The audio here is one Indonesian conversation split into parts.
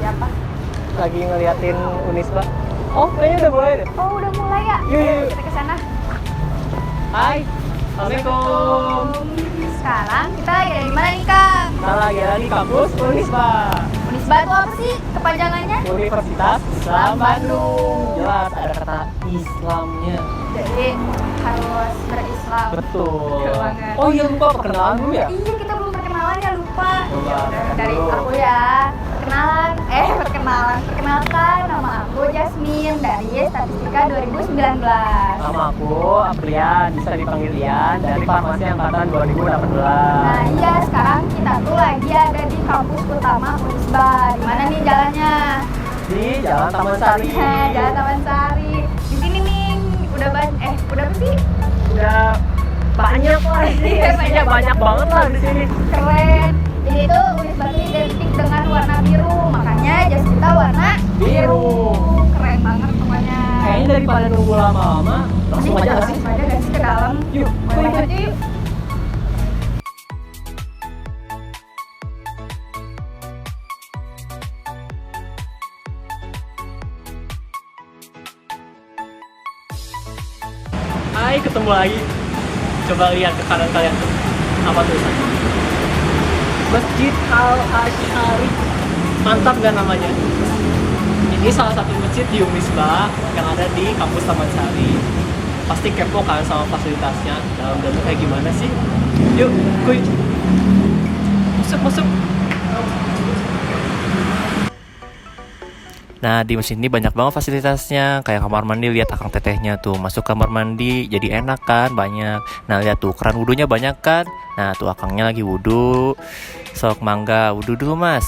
Siapa? Lagi ngeliatin Unisba. Oh, kayaknya udah mulai deh. Oh, udah mulai ya? Yuk, yuk, yuk. Kita ke sana. Hai. Assalamualaikum. Sekarang kita lagi ada di mana nih, Kang? Kita lagi ada di kampus Unisba. Unisba itu apa sih kepanjangannya? Universitas Islam Bandung. Jelas ada kata Islamnya. Jadi harus berislam. Betul. Betul banget. Oh iya, lupa perkenalan dulu ya. Iya, kita belum perkenalan ya, lupa. Coba, Ya udah, dari dulu. aku ya. Perkenalkan, nama aku Jasmine dari Statistika 2019. Nama aku Aprian, bisa dipanggil Ian, dari Farmasi Angkatan 2018. Nah iya, sekarang kita tuh lagi ada di kampus utama Unisba. Di mana nih jalannya? Di Jalan Taman Sari. Nah, Jalan Taman Sari. Di sini nih udah apa sih? Udah banyak lah ini, isinya banyak banget lah di sini. Keren. Ini tuh Unisba tuh identik dengan warna biru, makanya jas kita warna Biru. Keren banget pokoknya. Kayaknya daripada nunggu lama-lama, langsung aja nggak sih? Langsung aja nggak sih ke dalam? Yuk, Boleh aja yuk. Hai, ketemu lagi. Coba lihat ke kanan kalian tuh. Apa tulisannya? Masjid Al-Asy'ari. Mantap gak namanya? Ini salah satu masjid di Unisba yang ada di kampus Taman Sari. Pasti kepo kan sama fasilitasnya. Dalam-dalam kayak gimana sih? Yuk, kuy. Masuk. Nah, di masjid ini banyak banget fasilitasnya. Kayak kamar mandi, lihat akang tetehnya tuh. Masuk kamar mandi jadi enak kan, banyak. Nah, lihat tuh keran wudhunya banyak kan. Nah, tuh akangnya lagi wudhu. Sok mangga, wudhu dulu mas.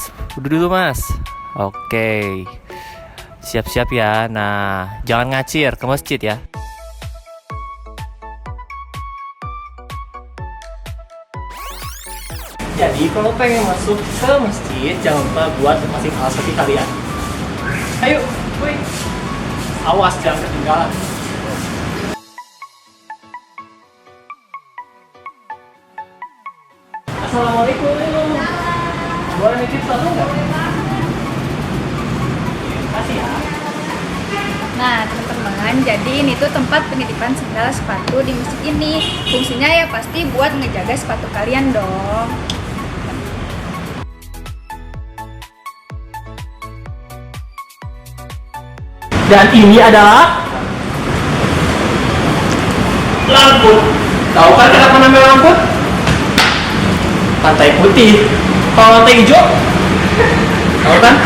Oke. Siap-siap ya. Nah, jangan ngacir ke masjid ya. Jadi kalau pengen masuk ke masjid, jangan lupa buat masing alas kaki kalian. Ayo, kuy. Awas jangan ketinggalan. Assalamualaikum. Boleh nitip satu nggak? Kasih ya. Nah teman-teman, jadi ini tuh tempat penitipan sandal sepatu di masjid ini. Fungsinya ya pasti buat ngejaga sepatu kalian dong. Dan ini adalah Lamput. Tahu kan kenapa namanya Lamput? Pantai putih. Kalau pantai hijau? Tahu kan?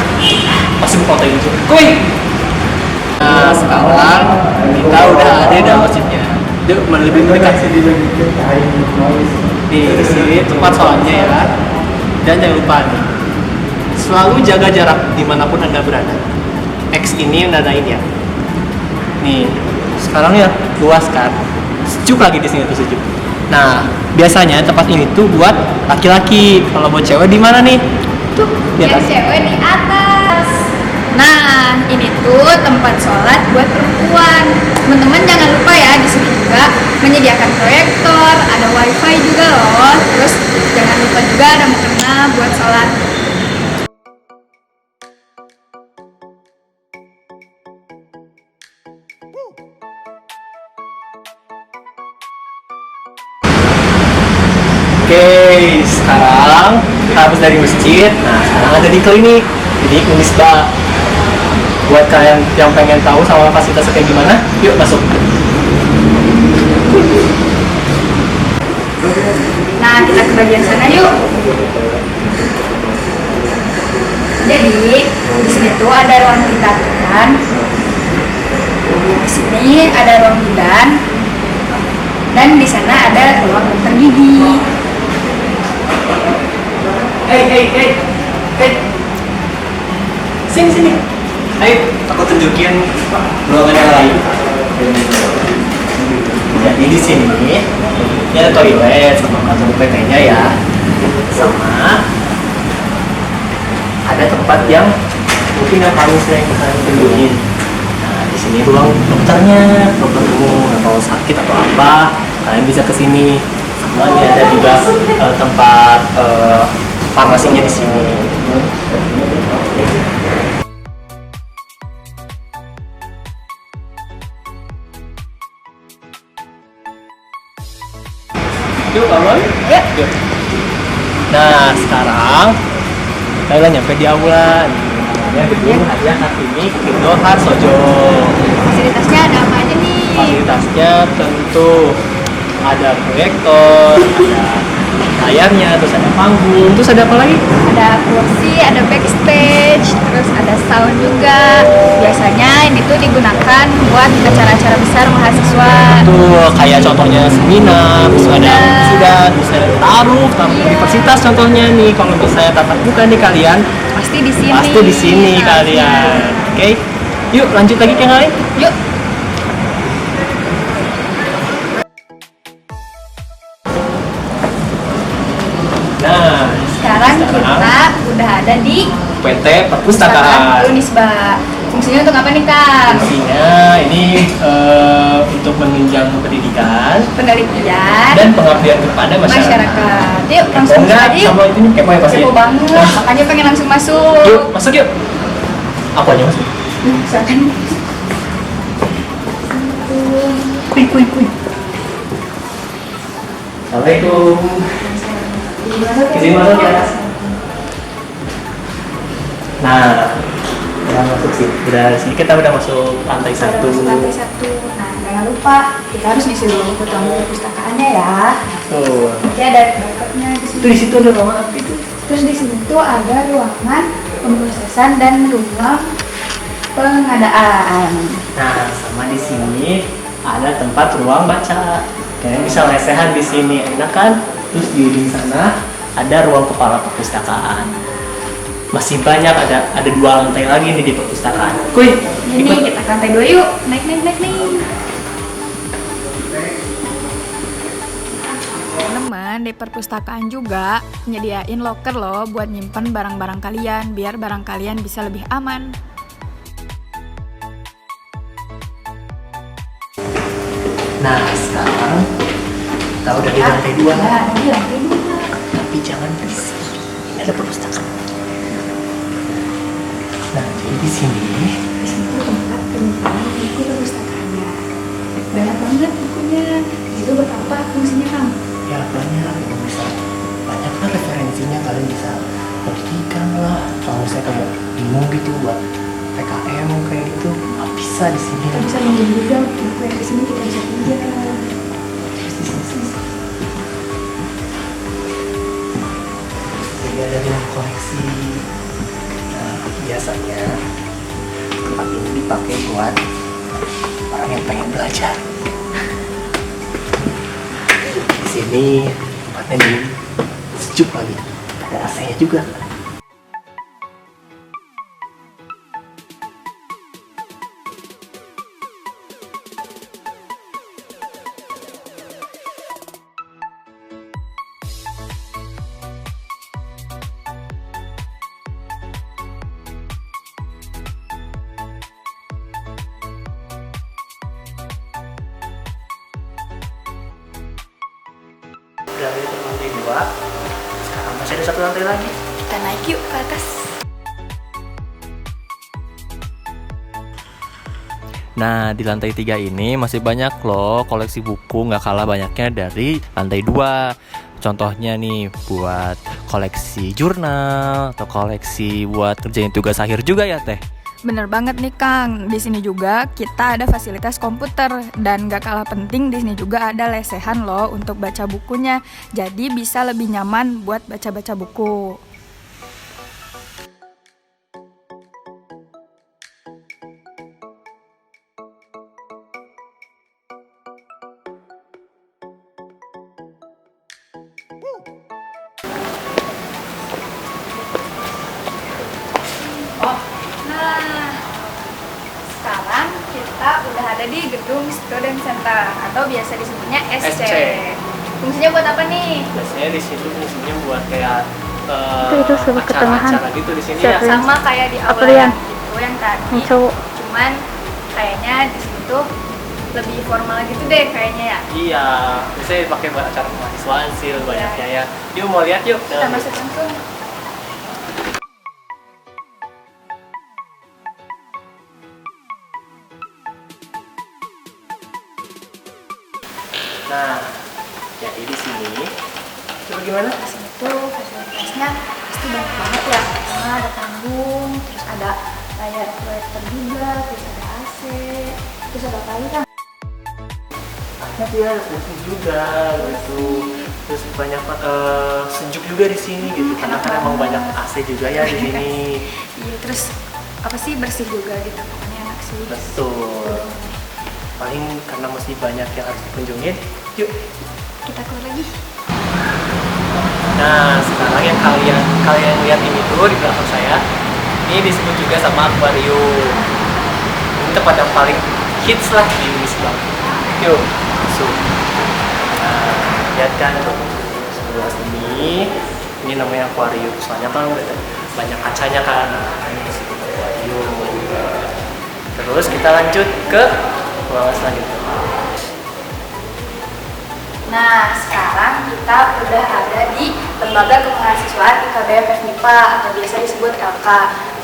Pasti bukan pantai hijau. Kuy. Nah, sekarang kita udah ada di dalam masjidnya. Yuk, lebih dekat sih di sini tempat sholatnya ya. Dan jangan lupa nih, selalu jaga jarak dimanapun Anda berada. X ini nandain ya. Nih, sekarang ya luas kan. Sejuk lagi di sini tuh sejuk. Nah, biasanya tempat ini tuh buat laki-laki. Kalau buat cewek di mana nih? Tuh, di Yang atas. cewek di atas. Nah, ini tuh tempat sholat buat perempuan. Teman-teman jangan lupa ya, di sini juga menyediakan proyektor, ada wifi juga loh. Terus jangan lupa juga ada mukena buat sholat. Oke, sekarang kita habis dari masjid. Nah, sekarang ada di klinik Unisba. Buat kalian yang pengen tahu sama fasilitasnya kayak gimana, yuk masuk. Nah, kita ke bagian sana yuk. Jadi, di sini tuh ada ruang bidan. Di sini ada ruang bidan. Dan di sana ada ruang dokter gigi. Hey. Sini. Ayo, aku tunjukin ruangan yang lain. Jadi di sini ini ada toilet sama kantor PT-nya ya. Sama ada tempat yang mungkin yang paling sering kalian kunjungin. Nah, di sini ruang dokternya, dokter umum atau sakit atau apa, kalian bisa ke sini. Sama ini ada juga tempat farmasinya di sini. Yuk, Abang. Yuk. Yuk. Nah, sekarang kita udah nyampe di aula. Namanya gedung Hadiah Kartini Kindo Harsojo. Fasilitasnya ada apa aja nih? Fasilitasnya tentu ada proyektor, ada layarnya, terus ada panggung, terus ada apa lagi? Ada kursi, ada backstage, terus ada sound juga. Biasanya ini tuh digunakan buat acara-acara besar mahasiswa. Tuh kayak contohnya seminar, terus ada sudah, terus ada taruh Iya. universitas contohnya nih. Kalau misalnya tatap muka nih kalian, Pasti di sini. pasti di sini Nah, kalian. Oke, yuk lanjut lagi ke yang lain. Yuk. Nah, Sekarang kita udah ada di PT Perpustakaan. Unisba. Fungsinya untuk apa nih, Kang? Fungsinya ini untuk menunjang pendidikan Penelitian dan pengabdian kepada masyarakat. Yuk, langsung Enggak, aja yuk. sama itu nih kepo ya pasti. Kepo banget. Makanya pengen langsung masuk. Yuk, masuk yuk. Aku aja masuk. Silakan. Kuy, kuy, kuy. Assalamualaikum. Izin masuk ya. Nah, udah masuk sih. Udah sini kita udah masuk lantai satu. Lantai 1. Nah, jangan lupa kita harus ngisi dulu foto perpustakaannya ya. Tuh. Nanti ada backupnya di Itu situ. di situ ada ruangan apa itu? Terus di sini tuh ada ruangan pemrosesan dan ruang pengadaan. Nah, sama di sini ada tempat ruang baca. Kalian bisa lesehan di sini, enak kan? Terus di ujung sana ada ruang kepala perpustakaan. Masih banyak, ada 2 lantai lagi nih di perpustakaan. Kuy, Ini ikut. kita ke lantai 2 yuk. Naik nih. Teman-teman, di perpustakaan juga nyediain locker loh buat nyimpen barang-barang kalian biar barang kalian bisa lebih aman. Nah, sekarang kita udah di lantai 2. Ya, di lantai 2. Tapi jangan berisik. Ini ada perpustakaan. Nah, jadi di sini Di sini tuh tempat penyimpanan buku perpustakaannya. Banyak banget bukunya. Itu buat apa fungsinya, Kang? ya banyak, bisa banyak kan referensinya, kalian bisa pendidikan lah. Kalau misalnya kamu bingung gitu buat PKM kayak gitu, bisa di sini. Kita bisa minjem juga buku yang di sini kita bisa pinjam. Jadi ada ruang koleksi. Nah, biasanya tempat ini dipakai buat orang yang pengen belajar. Di sini tempatnya dingin, sejuk lagi, ada AC-nya juga. Dari lantai 2, sekarang masih ada 1 lantai lagi. Kita naik yuk ke atas. Nah, di lantai 3 ini masih banyak loh koleksi buku, nggak kalah banyaknya dari lantai 2. Contohnya nih buat koleksi jurnal atau koleksi buat kerjain tugas akhir juga ya Teh. Bener banget nih Kang, di sini juga kita ada fasilitas komputer dan gak kalah penting di sini juga ada lesehan loh untuk baca bukunya. Jadi bisa lebih nyaman buat baca-baca buku. Nah, sekarang kita udah ada di gedung Student Center atau biasa disebutnya SC. SC. Fungsinya buat apa nih? Biasanya di situ fungsinya buat kayak Itu sebelah ketengahan. acara-acara gitu di sini Siapa ya. yang- Sama kayak di Apa aula yang? gitu yang tadi. Yang cowok. Cuman kayaknya di situ tuh lebih formal gitu deh kayaknya ya. Iya, biasanya dipakai buat acara kemahasiswaan sih banyaknya ya. Yuk mau lihat yuk. Kita masuk langsung. Nah, jadi di sini sini. Coba gimana? Di sini tuh fasilitasnya pasti banyak banget ya. Pertama ada panggung, terus ada layar proyektor juga, terus ada AC, terus ada apa lagi kan? Ada dia kursi juga gitu. Terus banyak sejuk juga di sini gitu. Karena kan emang banyak AC juga ya di sini. Iya, terus apa sih, bersih juga gitu, pokoknya enak sih. Betul. Paling karena masih banyak yang harus dikunjungin. Yuk. Kita keluar lagi. Nah, sekarang yang kalian lihat ini tuh di belakang saya, ini disebut juga sama akuarium. Ini tempat yang paling hits lah di Wisma. Yuk, masuk. Nah, lihat kan tuh sebelah ini namanya akuarium. Soalnya kan udah banyak kacanya kan. Nah, ini disebut akuarium. Terus kita lanjut ke ruangan selanjutnya. Nah, sekarang kita udah ada di Lembaga Kemahasiswaan IKBM FMIPA atau biasa disebut LK.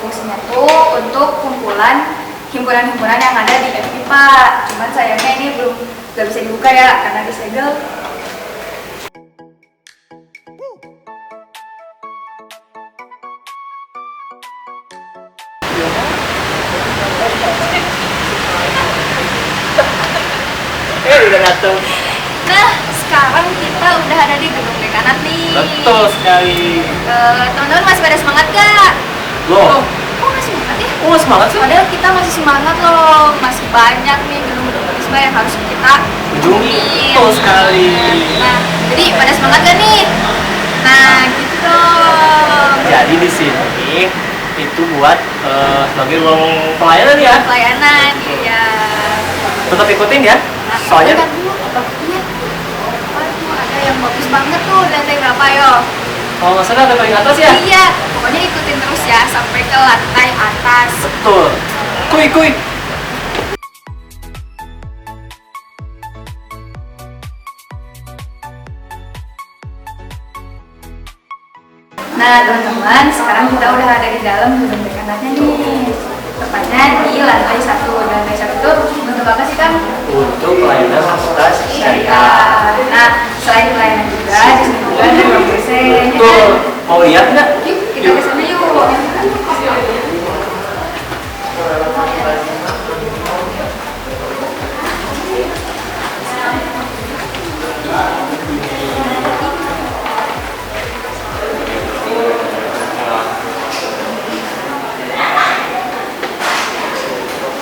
Fungsinya tuh untuk kumpulan himpunan-himpunan yang ada di FMIPA. Cuman sayangnya ini gak bisa dibuka ya karena disegel. Udah datang. Nah, sekarang kita udah ada di gedung dekanat nih. Betul sekali. Teman-teman masih pada semangat gak? Loh, Kok masih semangat ya? oh semangat sih. Padahal kita masih semangat loh, masih banyak nih gedung-gedung Wisma yang harus kita Kunjungi. Betul sekali. Nah, jadi pada semangat gak nih? Nah, gitu dong. Jadi di sini itu buat sebagai ruang pelayanan ya. Pelayanan, iya. Tetap ikutin ya. Nah, Soalnya kan dulu, iya. Aduh, ada yang bagus banget tuh, lantai berapa yo? kalau nggak salah ada paling atas ya. Iya, pokoknya ikutin terus ya sampai ke lantai atas. Betul. Kuy. Nah, teman-teman, sekarang kita udah ada di dalam gedung dekanatnya nih. Tepatnya di lantai 1. Lantai 1 itu untuk apa sih, Kang? Untuk pelayanan fakultas syariah. Nah, selain pelayanan juga, di sini juga ada ruang dosen. ya Betul. kan? Mau lihat nggak? Yuk, kita ke sana yuk.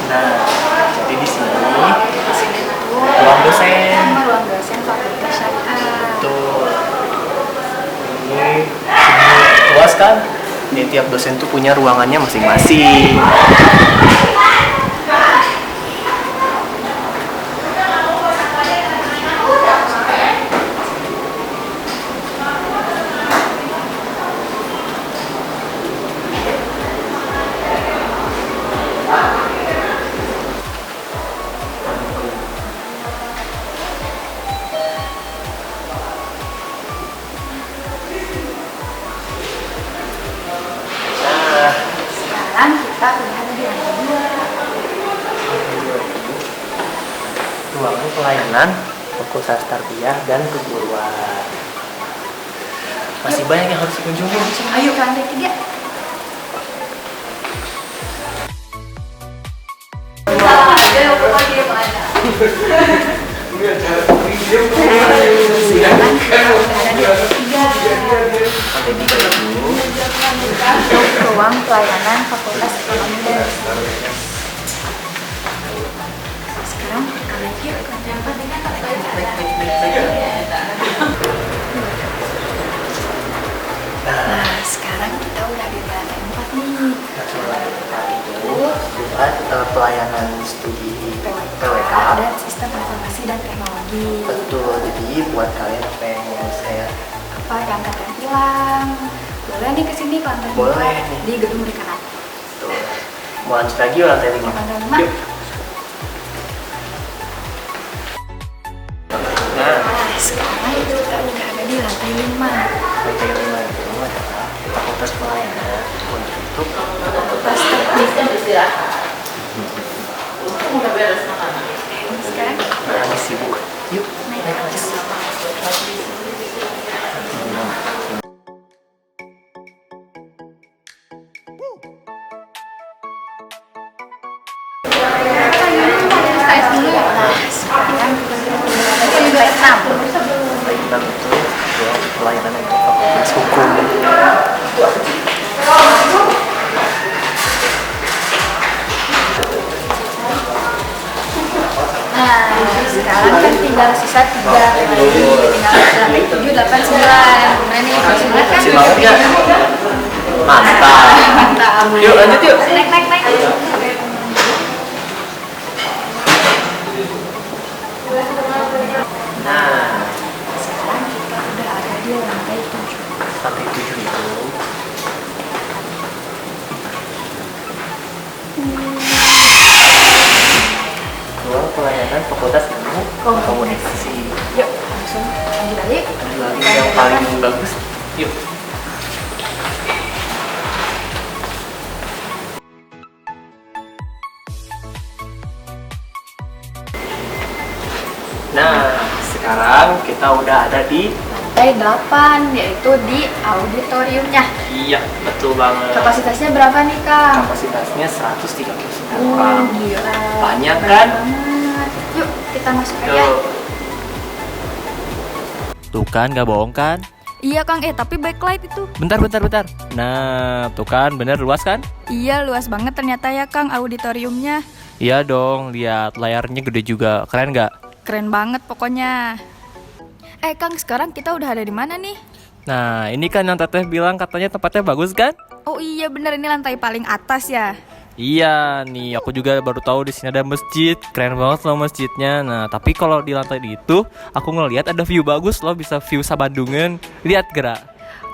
Nah, jadi di sini Di sini tuh ruang dosen. sama ruang dosen fakultas syariah. Betul. Ini luas kan? Ini tiap dosen tuh punya ruangannya masing-masing. Nah, Sekarang kita udah ada di lantai 2. ruangan pelayanan fakultas tarbiyah dan keguruan. Masih banyak yang harus dikunjungi. Ayo ke lantai 3. Ruang pelayanan Fakultas Ekonomi dan sekarang kita lagi ke lantai 4. Nah, sekarang kita udah di lantai 4 nih. Buat pelayanan studi PWK. Dan sistem informasi dan teknologi. Betul, jadi buat kalian apa yang mau saya Apa yang kalian hilang? Boleh nih kesini ke lantai Boleh 4 nih. di gedung dekanat. tuh. Mau lanjut lagi ke lantai 5. Lantai 5. Yuk. Nah, Nah, sekarang kita udah ada di lantai 5. lantai 5 itu adalah fakultas pelayanan untuk Fakultas teknik. Sekarang lagi sibuk. Yuk, naik naik kelas. kelas. lantai 6. Lantai 6 itu ruang pelayanan untuk fakultas hukum. Nah, sekarang kan tinggal sisa 3 lagi, tinggal lantai 7, 8, 9. Nah nih, masih banget kan? Masih banget ya? Mantap. Mantap. Yuk lanjut yuk. Naik, naik, naik. Nah, Sekarang kita udah ada di lantai 7. lantai 7 itu ruang pelayanan fakultas ilmu komunikasi. Yuk, langsung lanjut aja. Ada lagi yang paling bagus. Yuk. Nah, sekarang kita udah ada di Lantai 8, yaitu di auditoriumnya. iya, betul banget. Kapasitasnya berapa nih, Kang? Kapasitasnya 139 orang. Gila. Banyak kan? Banget. Yuk, kita masuk aja. Yuk. Tuh kan, gak bohong kan? Iya Kang, tapi backlight itu. Bentar. Nah, tuh kan, bener luas kan? Iya luas banget ternyata ya Kang auditoriumnya. Iya dong, lihat layarnya gede juga, keren nggak? Keren banget pokoknya. Kang, sekarang kita udah ada di mana nih? Nah, ini kan yang teteh bilang katanya tempatnya bagus kan? Oh iya bener, ini lantai paling atas ya. Iya, nih aku juga baru tahu di sini ada masjid, keren banget loh masjidnya. Nah, tapi kalau di lantai itu, aku ngelihat ada view bagus loh, bisa view Sabandungan. Lihat gerak.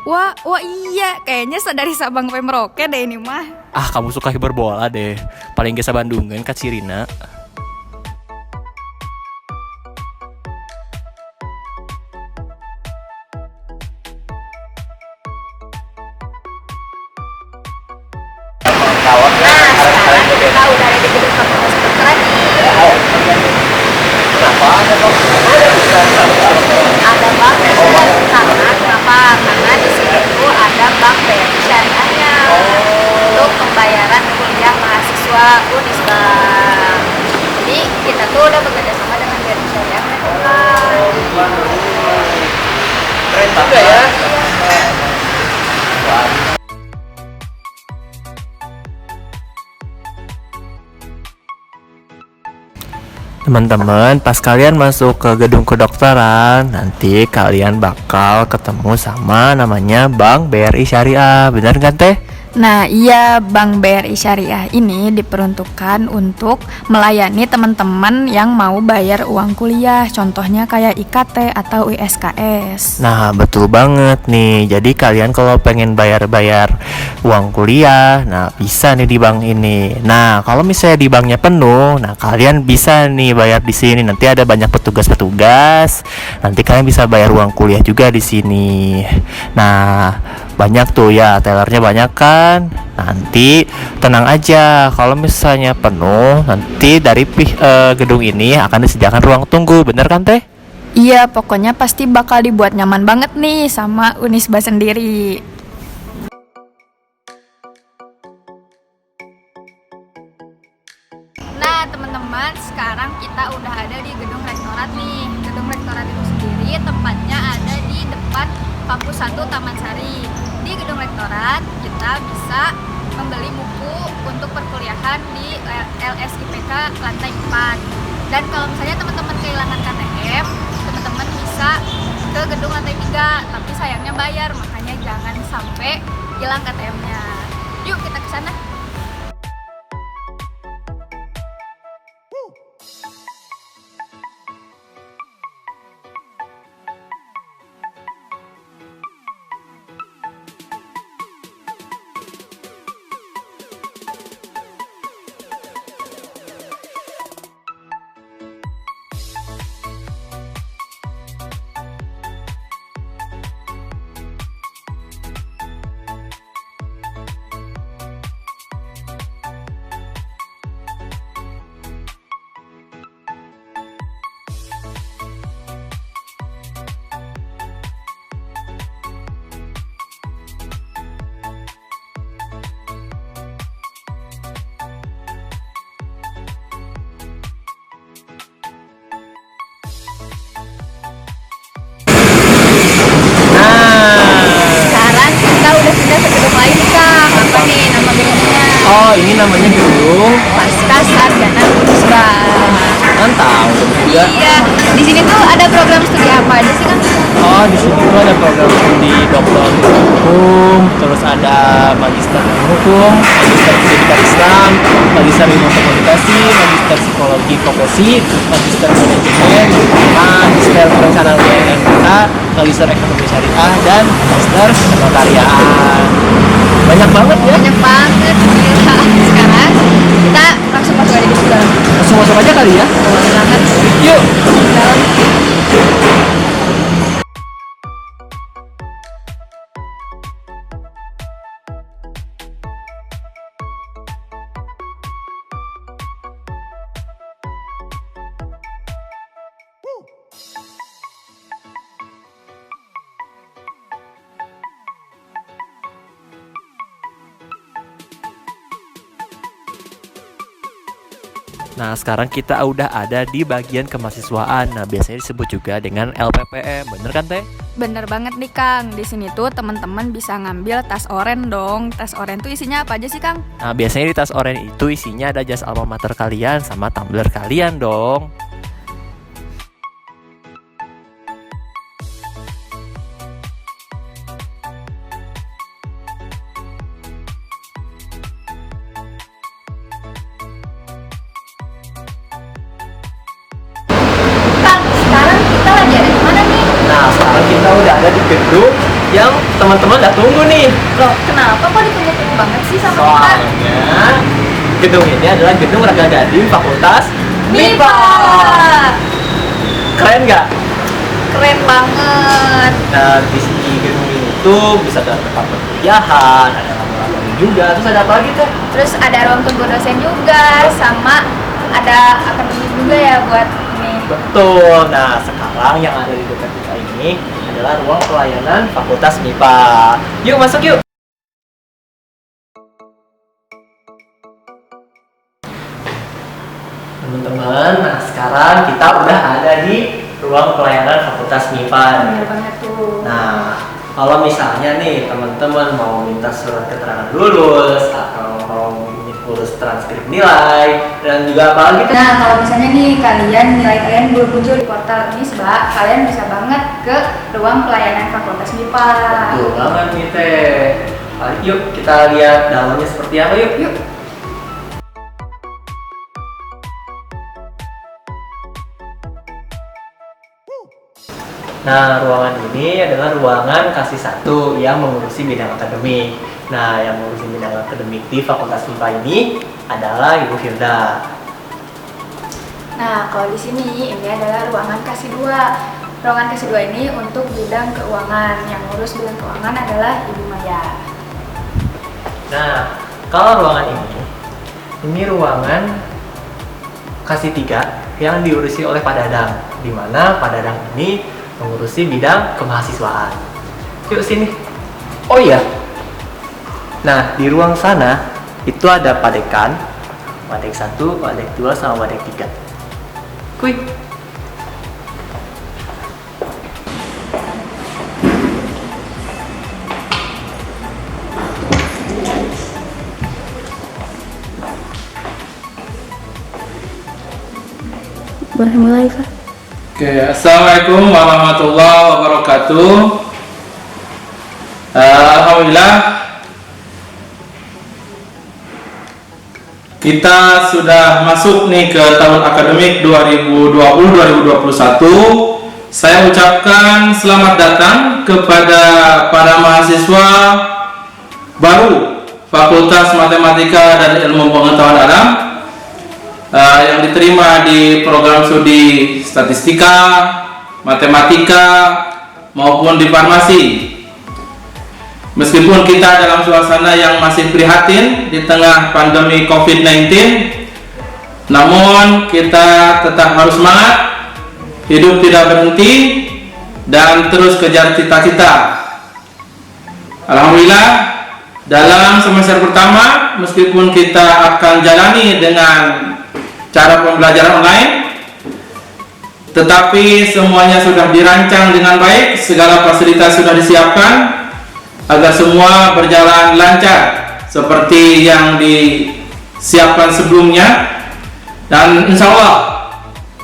Wah iya, kayaknya dari Sabang sampai Merauke deh ini mah. Ah, kamu suka hiperbola deh. Paling ke Sabandungan, Kak Cirina. Nah, sekarang kita udah ada di gedung fakultas kedokteran nih. Ada bank karena kenapa? Karena di sini tuh ada bank BRI Syariahnya untuk pembayaran kuliah mahasiswa Unisbank. Jadi kita tuh udah bekerja sama dengan BRI Syariah mereka. Keren juga ya. Teman-teman, pas kalian masuk ke gedung kedokteran, nanti kalian bakal ketemu sama namanya Bank BRI Syariah. Benar kan, Teh? Nah iya, Bank BRI Syariah ini diperuntukkan untuk melayani teman-teman yang mau bayar uang kuliah. Contohnya kayak IKT atau ISKS. Nah, betul banget nih. Jadi kalian kalau pengen bayar-bayar uang kuliah, nah bisa nih di bank ini. Nah, kalau misalnya di banknya penuh, nah kalian bisa nih bayar di sini. Nanti ada banyak petugas-petugas. Nanti kalian bisa bayar uang kuliah juga di sini. Nah, banyak tuh ya, tellernya banyak kan. Nanti tenang aja, kalau misalnya penuh, nanti dari gedung ini akan disediakan ruang tunggu. Bener kan, Teh? Iya, pokoknya pasti bakal dibuat nyaman banget nih sama Unisba sendiri. Nah teman-teman, sekarang kita udah ada di gedung rektorat nih. Gedung rektorat itu sendiri tempatnya ada di depan kampus 1 Taman Sari. Di gedung rektorat kita bisa membeli buku untuk perkuliahan di LSIPK lantai 4. Dan kalau misalnya teman-teman kehilangan KTM, teman-teman bisa ke gedung lantai 3, tapi sayangnya bayar, makanya jangan sampai hilang KTM-nya. Yuk kita ke sana. Oh, ini namanya gedung Pasca Sarjana Unisba. Mantap. Ya. Iya, di sini tuh ada program studi apa aja sih, Kang? Oh, di sini tuh ada program studi doktor hukum, terus ada magister hukum, magister pendidikan Islam, magister ilmu komunikasi, magister psikologi profesi, magister manajemen, magister perencanaan UMK, magister ekonomi syariah, dan magister kenotariaan. Banyak banget ya. Banyak banget, gila. Sekarang kita langsung masuk aja ke dalam. Langsung masuk aja kali ya. Boleh banget. Yuk. Dalam. Nah, sekarang kita udah ada di bagian kemahasiswaan. Nah, biasanya disebut juga dengan LPPM. Bener kan, Teh? Bener banget nih, Kang. Di sini tuh teman-teman bisa ngambil tas oren dong. Tas oren tuh isinya apa aja sih, Kang? Nah, biasanya di tas oren itu isinya ada jas alma mater kalian sama tumbler kalian dong. Kang, sekarang kita lagi ada di mana nih? Nah, sekarang kita udah ada di gedung yang teman-teman udah tunggu nih. Loh, kenapa kok ditunggu-tunggu banget sih sama kita? Soalnya gedung ini adalah gedung Raga Gading Fakultas MIPA. Keren nggak? Keren banget. Nah, di sini gedung ini tuh bisa ada tempat perkuliahan, ada laboratorium juga, terus ada apa lagi tuh? Terus ada ruang tunggu dosen juga, sama ada akademi juga ya buat ini. Betul. Nah, sekarang yang ada di dekat kita ini adalah ruang pelayanan Fakultas MIPA. Yuk masuk yuk. Teman-teman, nah sekarang kita udah ada di ruang pelayanan Fakultas MIPA. Bener banget tuh. Nah, kalau misalnya nih teman-teman mau minta surat keterangan lulus atau mau urus transkrip nilai dan juga apa lagi? Nah, kalau misalnya nih nilai kalian belum muncul di portal Unisba, kalian bisa banget ke ruang pelayanan Fakultas MIPA. Betul banget nih Teh. Yuk kita lihat dalamnya seperti apa yuk. Yuk. Nah, ruangan ini adalah ruangan kasih satu yang mengurusi bidang akademik. Nah, yang mengurusi bidang akademik di Fakultas MIPA ini adalah Ibu Firda. Nah, kalau di sini ini adalah ruangan kasih 2. Ruangan kasih 2 ini untuk bidang keuangan. Yang ngurus bidang keuangan adalah Ibu Maya. Nah, kalau ruangan ini ruangan kasih 3 yang diurusi oleh Pak Dadang, di mana Pak Dadang ini mengurusi bidang kemahasiswaan. Yuk sini. Oh iya. Nah, di ruang sana itu ada Pak Dekan, Pak Dek 1, Pak Dek 2, sama Pak Dek 3. Kuy. Boleh mulai, Kak? Oke, Assalamualaikum warahmatullahi wabarakatuh. Alhamdulillah kita sudah masuk nih ke tahun akademik 2020-2021. Saya ucapkan selamat datang kepada para mahasiswa baru Fakultas Matematika dan Ilmu Pengetahuan Alam yang diterima di program studi statistika, matematika, maupun di farmasi. Meskipun kita dalam suasana yang masih prihatin di tengah pandemi COVID-19, namun kita tetap harus semangat, hidup tidak berhenti, dan terus kejar cita-cita. Alhamdulillah, dalam semester pertama, meskipun kita akan jalani dengan cara pembelajaran online, tetapi semuanya sudah dirancang dengan baik, segala fasilitas sudah disiapkan agar semua berjalan lancar seperti yang siapkan sebelumnya, dan insya Allah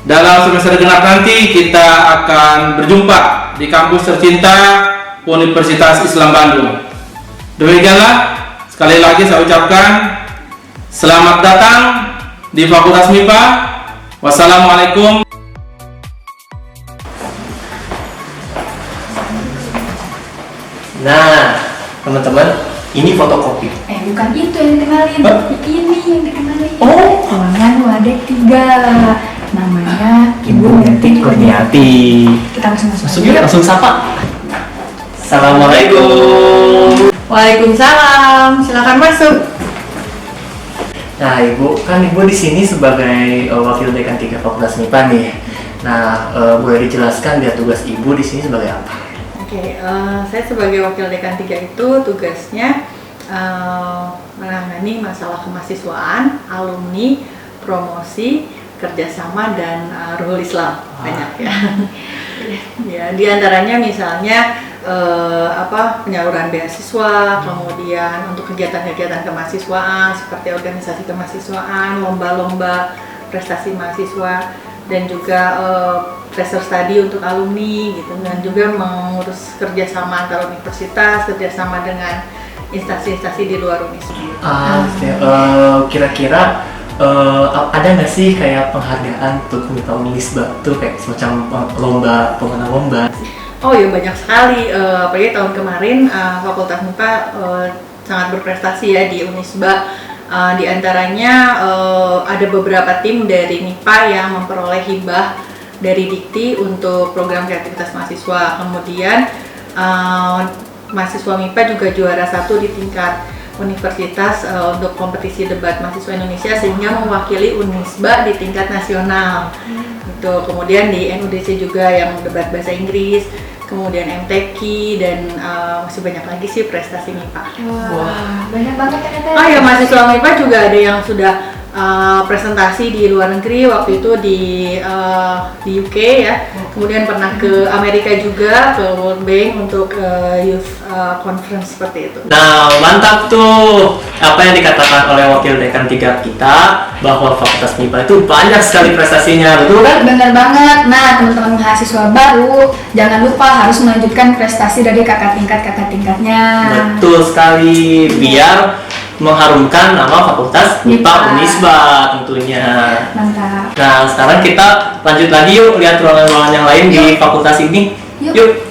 dalam semester genap nanti kita akan berjumpa di kampus tercinta Universitas Islam Bandung. Demikianlah, sekali lagi saya ucapkan selamat datang di Fakultas MIPA. Wassalamualaikum. Nah, teman-teman, ini fotokopi. Bukan itu yang dikenalin, ini yang dikenalin. Oh, Ruangan Wadek 3. Namanya Ibu Ngerti Kurniati. Kita langsung Masuk yuk, langsung sapa. Assalamualaikum. Waalaikumsalam, silakan masuk. Nah, Ibu, kan Ibu di sini sebagai wakil dekan 3 Fakultas MIPA nih. Nah, boleh dijelaskan dia tugas Ibu di sini sebagai apa? Oke, saya sebagai wakil dekan 3 itu tugasnya menangani masalah kemahasiswaan, alumni, promosi, kerjasama, dan ruhul Islam. Banyak ya. Ya, di antaranya misalnya penyaluran beasiswa, kemudian untuk kegiatan-kegiatan kemahasiswaan seperti organisasi kemahasiswaan, lomba-lomba prestasi mahasiswa, dan juga pressure study untuk alumni gitu, dan juga mengurus kerjasama antar universitas, kerjasama dengan instansi-instansi di luar Unisba. Kira-kira ada nggak sih kayak penghargaan untuk MIPA Unisba tuh kayak semacam lomba, pemenang lomba? Oh ya, banyak sekali, apalagi tahun kemarin Fakultas MIPA sangat berprestasi ya di Unisba. Di antaranya ada beberapa tim dari MIPA yang memperoleh hibah dari Dikti untuk program kreativitas mahasiswa. Kemudian mahasiswa MIPA juga juara 1 di tingkat universitas untuk kompetisi debat mahasiswa Indonesia, sehingga mewakili Unisba di tingkat nasional. Gitu. Kemudian di NUDC juga yang debat bahasa Inggris, kemudian MTQ, dan masih banyak lagi sih prestasi MIPA. Wah, banyak banget ternyata. Oh ya, mahasiswa MIPA juga ada yang sudah presentasi di luar negeri, waktu itu di UK ya, kemudian pernah ke Amerika juga, ke World Bank untuk youth conference seperti itu. Nah, mantap tuh apa yang dikatakan oleh wakil dekan 3 kita bahwa Fakultas MIPA itu banyak sekali prestasinya, betul kan? Bener banget. Nah, teman-teman mahasiswa baru, jangan lupa harus melanjutkan prestasi dari kakak tingkatnya. Betul sekali, biar mengharumkan nama Fakultas MIPA Unisba tentunya. Mantap. Nah, sekarang kita lanjut lagi yuk, lihat ruangan-ruangan yang lain di fakultas ini. Yuk.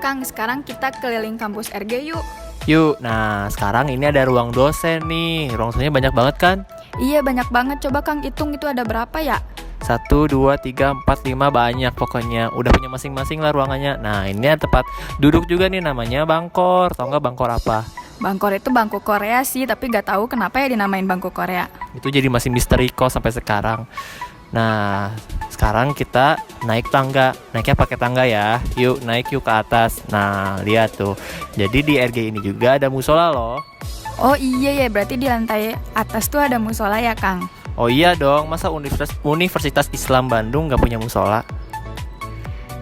Kang, sekarang kita keliling kampus RG yuk. Yuk, nah sekarang ini ada ruang dosen nih. Ruang dosennya banyak banget kan? Iya, banyak banget. Coba Kang hitung itu ada berapa ya? 1, 2, 3, 4, 5 banyak pokoknya. Udah punya masing-masing lah ruangannya. Nah ini ada tempat duduk juga nih, namanya bangkor. Tau nggak bangkor apa? Bangkor itu bangku Korea sih, tapi gak tahu kenapa ya dinamain bangku Korea. Itu jadi masih misteri kok sampai sekarang. Nah sekarang kita naik tangga. Naiknya pakai tangga ya. Yuk naik yuk ke atas. Nah lihat tuh. Jadi di RG ini juga ada musola loh. Oh iya ya, berarti di lantai atas tuh ada musola ya Kang? Oh iya dong, masa Universitas Islam Bandung gak punya musola?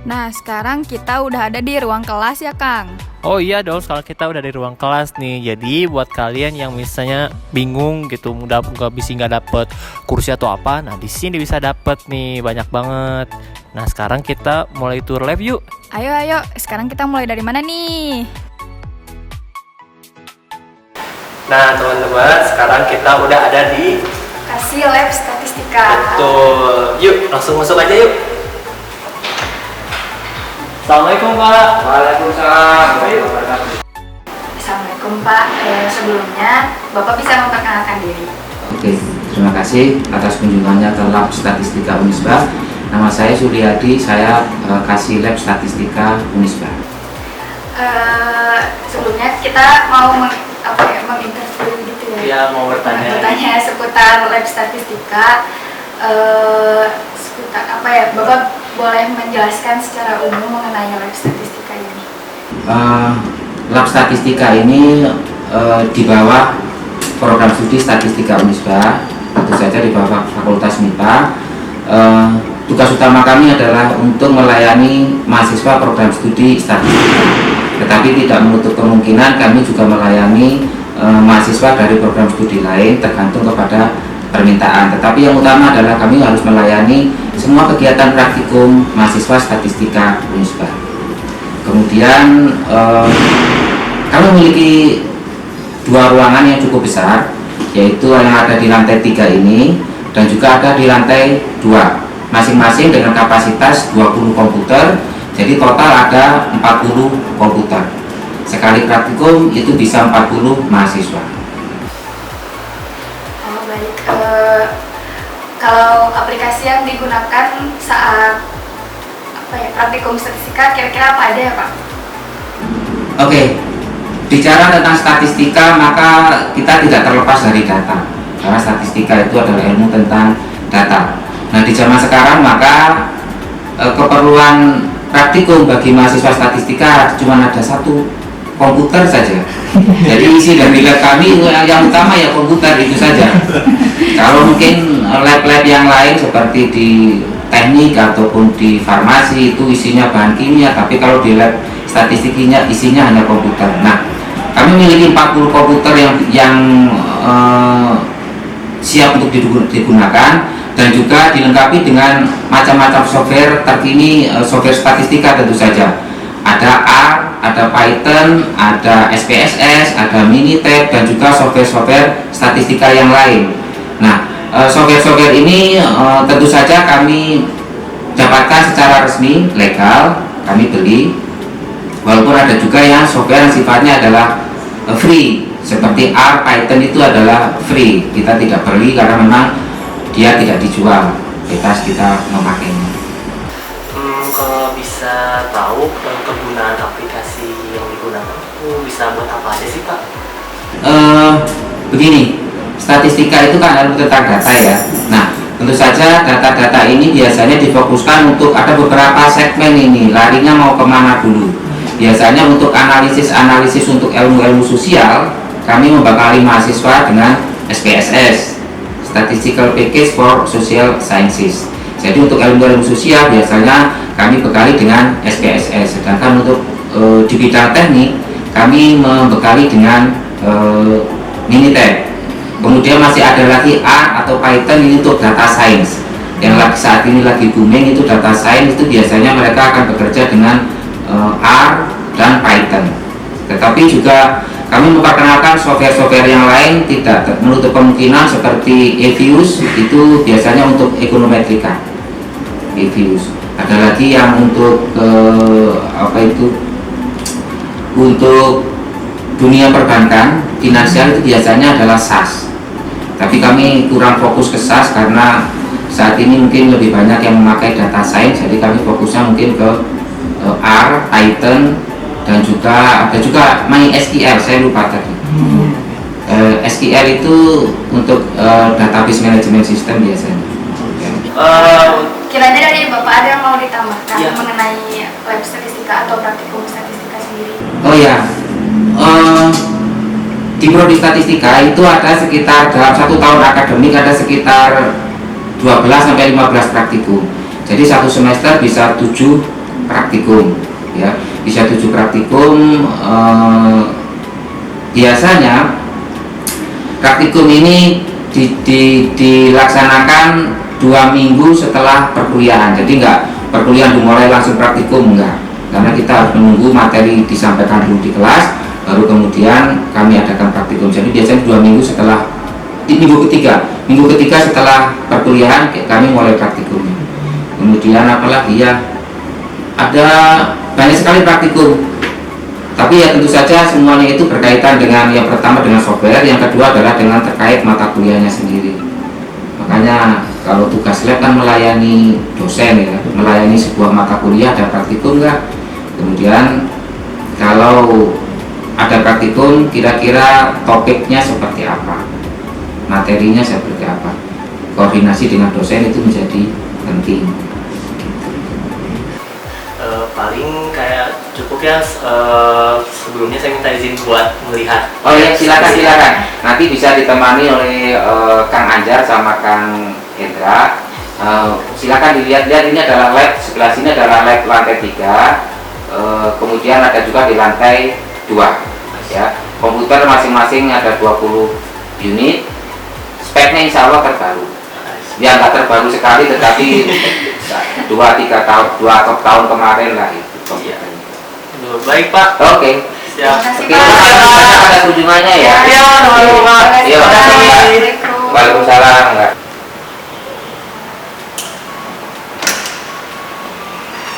Nah, sekarang kita udah ada di ruang kelas ya Kang? Oh iya dong, sekarang kita udah di ruang kelas nih. Jadi buat kalian yang misalnya bingung gitu, nggak dapet kursi atau apa, nah di sini bisa dapet nih, banyak banget. Nah sekarang kita mulai tour lab yuk. Ayo, sekarang kita mulai dari mana nih? Nah, teman-teman, sekarang kita udah ada di Kasih lab statistika. betul. Yuk, langsung masuk aja yuk. Assalamualaikum Pak. Waalaikumsalam. Assalamualaikum Pak. Sebelumnya Bapak bisa memperkenalkan diri. Oke, terima kasih atas kunjungannya ke Lab Statistika Unisba. Nama saya Suryadi, saya kasih Lab Statistika Unisba. Sebelumnya kita mau menginterview gitu ya. Iya, mau bertanya. Bertanya seputar lab statistika. Seputar apa ya? Bapak boleh menjelaskan secara umum mengenai lab statistika ini? Lab Statistika ini di bawah program studi statistika Unisba, tentu saja di bawah Fakultas MIPA. Tugas utama kami adalah untuk melayani mahasiswa program studi statistika, tetapi tidak menutup kemungkinan kami juga melayani mahasiswa dari program studi lain, tergantung kepada permintaan. Tetapi yang utama adalah kami harus melayani semua kegiatan praktikum mahasiswa statistika Unisba. Kemudian kami memiliki 2 ruangan yang cukup besar, yaitu yang ada di lantai 3 ini dan juga ada di lantai 2, masing-masing dengan kapasitas 20 komputer. Jadi total ada 40 komputer. Sekali praktikum itu bisa 40 mahasiswa. Oh baik, kalau aplikasi yang digunakan saat praktikum statistika kira-kira apa aja ya Pak? Oke, bicara tentang statistika maka kita tidak terlepas dari data, karena statistika itu adalah ilmu tentang data. Nah di zaman sekarang maka keperluan praktikum bagi mahasiswa statistika cuma ada 1 komputer saja. Jadi isi dari lab kami yang utama ya komputer itu saja. Kalau mungkin lab-lab yang lain seperti di teknik ataupun di farmasi itu isinya bahan kimia, tapi kalau di lab statistiknya isinya hanya komputer. Nah, kami memiliki 40 komputer yang siap untuk digunakan dan juga dilengkapi dengan macam-macam software terkini, software statistika tentu saja. Ada R, ada Python, ada SPSS, ada Minitab dan juga software-software statistika yang lain. Nah, software-software ini tentu saja kami dapatkan secara resmi, legal, kami beli. Walaupun ada juga yang software yang sifatnya adalah free, seperti R, Python itu adalah free, kita tidak beli karena memang dia tidak dijual, bebas kita memakainya. Kalau bisa tahu kegunaan aplikasi yang digunakan bisa buat apa aja sih Pak? Begini, statistika itu kan ilmu tentang data ya. Nah, tentu saja data-data ini biasanya difokuskan untuk ada beberapa segmen ini, larinya mau kemana dulu. Biasanya untuk analisis untuk ilmu-ilmu sosial, kami membekali mahasiswa dengan SPSS, Statistical Package for Social Sciences. Jadi untuk ilmu-ilmu sosial biasanya kami bekali dengan SPSS. Sedangkan untuk di bidang teknik kami membekali dengan Minitab. Kemudian masih ada lagi R atau Python, ini untuk data science. Yang saat ini lagi booming itu data science, itu biasanya mereka akan bekerja dengan R dan Python. Tetapi juga kami memperkenalkan software-software yang lain, tidak menutup kemungkinan seperti EViews, itu biasanya untuk ekonometrika. EViews. Ada lagi yang untuk untuk dunia perbankan, finansial, itu biasanya adalah SAS. Tapi kami kurang fokus ke SAS karena saat ini mungkin lebih banyak yang memakai data science, jadi kami fokusnya mungkin ke R, Python, dan juga ada juga MySQL, saya lupa tadi. SQL itu untuk database management system biasanya. Kiranya dari Bapak ada yang mau ditambahkan Ya, mengenai lab statistika atau praktikum statistika sendiri? Oh ya, di prodi statistika itu ada sekitar dalam 1 tahun akademik ada sekitar 12-15 praktikum. Jadi 1 semester bisa 7 praktikum, ya, bisa 7 praktikum. Biasanya praktikum ini dilaksanakan 2 minggu setelah perkuliahan. Jadi enggak perkuliahan dimulai langsung praktikum, enggak, karena kita harus menunggu materi disampaikan dulu di kelas, baru kemudian kami adakan praktikum. Jadi biasanya 2 minggu setelah minggu ketiga setelah perkuliahan kami mulai praktikum. Kemudian apalagi ya, ada banyak sekali praktikum. Tapi ya tentu saja semuanya itu berkaitan dengan, yang pertama dengan software, yang kedua adalah dengan terkait mata kuliahnya sendiri. Makanya kalau tugas lab kan melayani dosen, ya, melayani sebuah mata kuliah, ada praktikum enggak. Kemudian kalau ada praktikum, kira-kira topiknya seperti apa, materinya seperti apa, koordinasi dengan dosen itu menjadi penting. paling kayak Cukup ya, sebelumnya saya minta izin buat melihat. Oh ya, silakan. Nanti bisa ditemani oleh Kang Anjar sama Kang Hendra. Silakan dilihat-lihat, ini adalah lab, sebelah sini adalah lab lantai 3. Kemudian ada juga di lantai 2 ya. Komputer masing-masing ada 20 unit. Speknya insya Allah terbaru. Ya nggak terbaru sekali, tetapi 2-3 tahun, 2 tahun kemarin lah itu komputernya. Baik Pak. Oke. Siap. Oke, ada kunjungannya ya. Iya, Pak. Iya, Waalaikumsalam.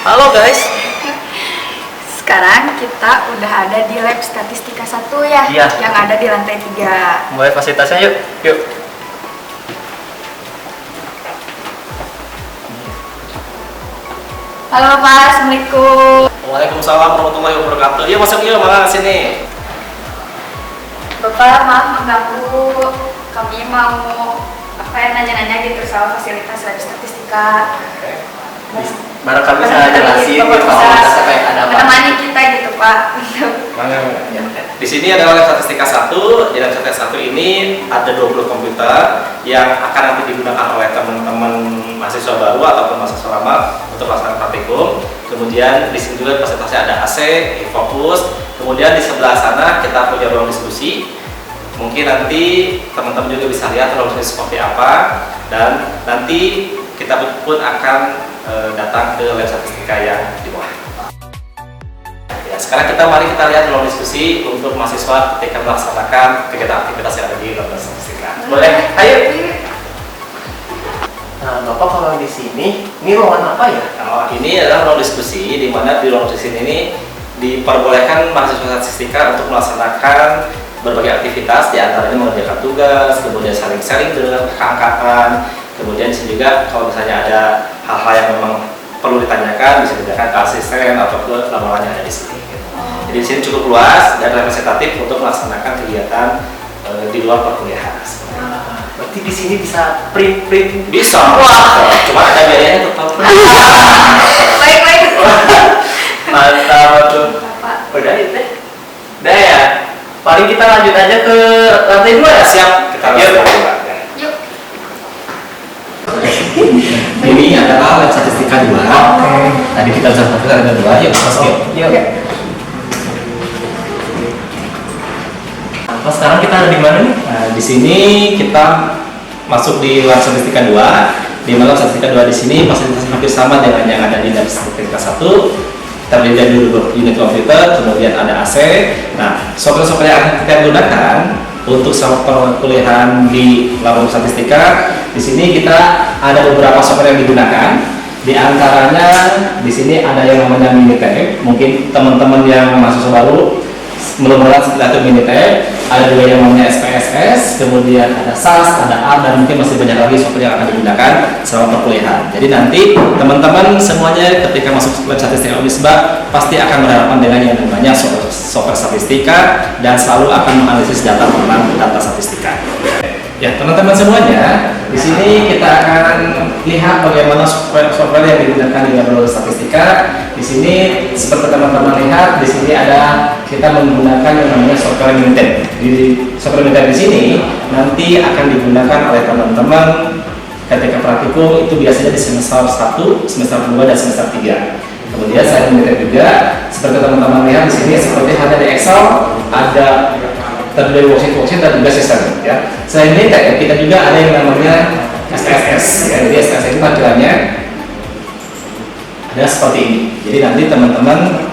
Halo guys. Sekarang kita udah ada di lab statistika 1 ya, Iya. yang ada di lantai 3. Mulai fasilitasnya yuk. Yuk. Halo Pak, Assalamualaikum. Waalaikumsalam warahmatullahi wabarakatuh. Yuk masuk yuk, mana sini. Bapak, maaf mengganggu. Kami mau nanya-nanya gitu soal fasilitas lab statistika. Barangkali saya jelasin Bapak gitu, bisa fasilitasnya kayak ada apa. menemani kita gitu Pak. Di sini adalah lab statistika 1. Di lab statistika 1 ini ada 20 komputer yang akan nanti digunakan oleh teman-teman mahasiswa baru ataupun mahasiswa lama untuk melaksanakan praktikum. Kemudian di sini juga fasilitasnya ada AC, fokus. Kemudian di sebelah sana kita punya ruang diskusi. Mungkin nanti teman-teman juga bisa lihat ruang diskusi seperti apa, dan nanti kita pun akan datang ke lab statistika yang di bawah. Ya, sekarang mari kita lihat ruang diskusi untuk mahasiswa ketika melaksanakan kegiatan aktivitas yang ada di lab statistika. Boleh? Ayo. Nah, Bapak kalau di sini, ini ruangan apa ya? Nah, ini adalah ruang diskusi, di mana di ruang diskusi ini diperbolehkan mahasiswa statistika untuk melaksanakan berbagai aktivitas, diantaranya mengerjakan tugas, kemudian saling sharing dengan kakak angkatan, kemudian di sini juga kalau misalnya ada hal-hal yang memang perlu ditanyakan bisa ditanyakan ke asisten atau ke lamaran yang ada di sini. Jadi di sini cukup luas dan representatif untuk melaksanakan kegiatan di luar perkuliahan. Berarti di sini bisa print. Bisa. Wah. Cuma ada biayanya tetap. Baik. Mantap tuh. Udah itu deh. Udah ya. Paling kita lanjut aja ke lantai 2 ya. Siap. Kita lanjut. Yuk. Ini adalah lab statistika 2. Tadi kita sudah sampai ada 2. Yuk, masuk. Yuk. Nah, sekarang kita ada di mana nih? Nah, di sini kita masuk di lab statistika 2. Di lab statistika 2 di sini fasilitas hampir sama dengan yang ada di lab statistika 1. Terdiri dari 2 unit komputer, kemudian ada AC. Nah, software-software yang akan kita gunakan untuk perkuliahan di lab statistika, di sini kita ada beberapa software yang digunakan. Di antaranya di sini ada yang namanya Minitab. Mungkin teman-teman yang mahasiswa baru belum pernah itu Minitab. Ada juga yang namanya SPSS, kemudian ada SAS, ada R, dan mungkin masih banyak lagi software yang akan digunakan selama perkuliahan. Jadi nanti teman-teman semuanya ketika masuk lab statistika Unisba pasti akan berhadapan dengan yang namanya software statistika dan selalu akan menganalisis data tentang data statistika. Ya teman-teman semuanya, di sini kita akan lihat bagaimana software yang digunakan di lab statistika. Di sini seperti teman-teman lihat, di sini ada kita menggunakan yang namanya software Minitab. Di software Minitab di sini nanti akan digunakan oleh teman-teman ketika praktikum itu biasanya di semester 1, semester 2 dan semester 3. Kemudian saya Minitab juga seperti teman-teman lihat di sini seperti ada di Excel, ada terdiri worksheet dan juga sistem ya. Selain ini kita juga ada yang namanya SPSS ya. Jadi SPSS itu tampilannya ada seperti ini. Jadi nanti teman-teman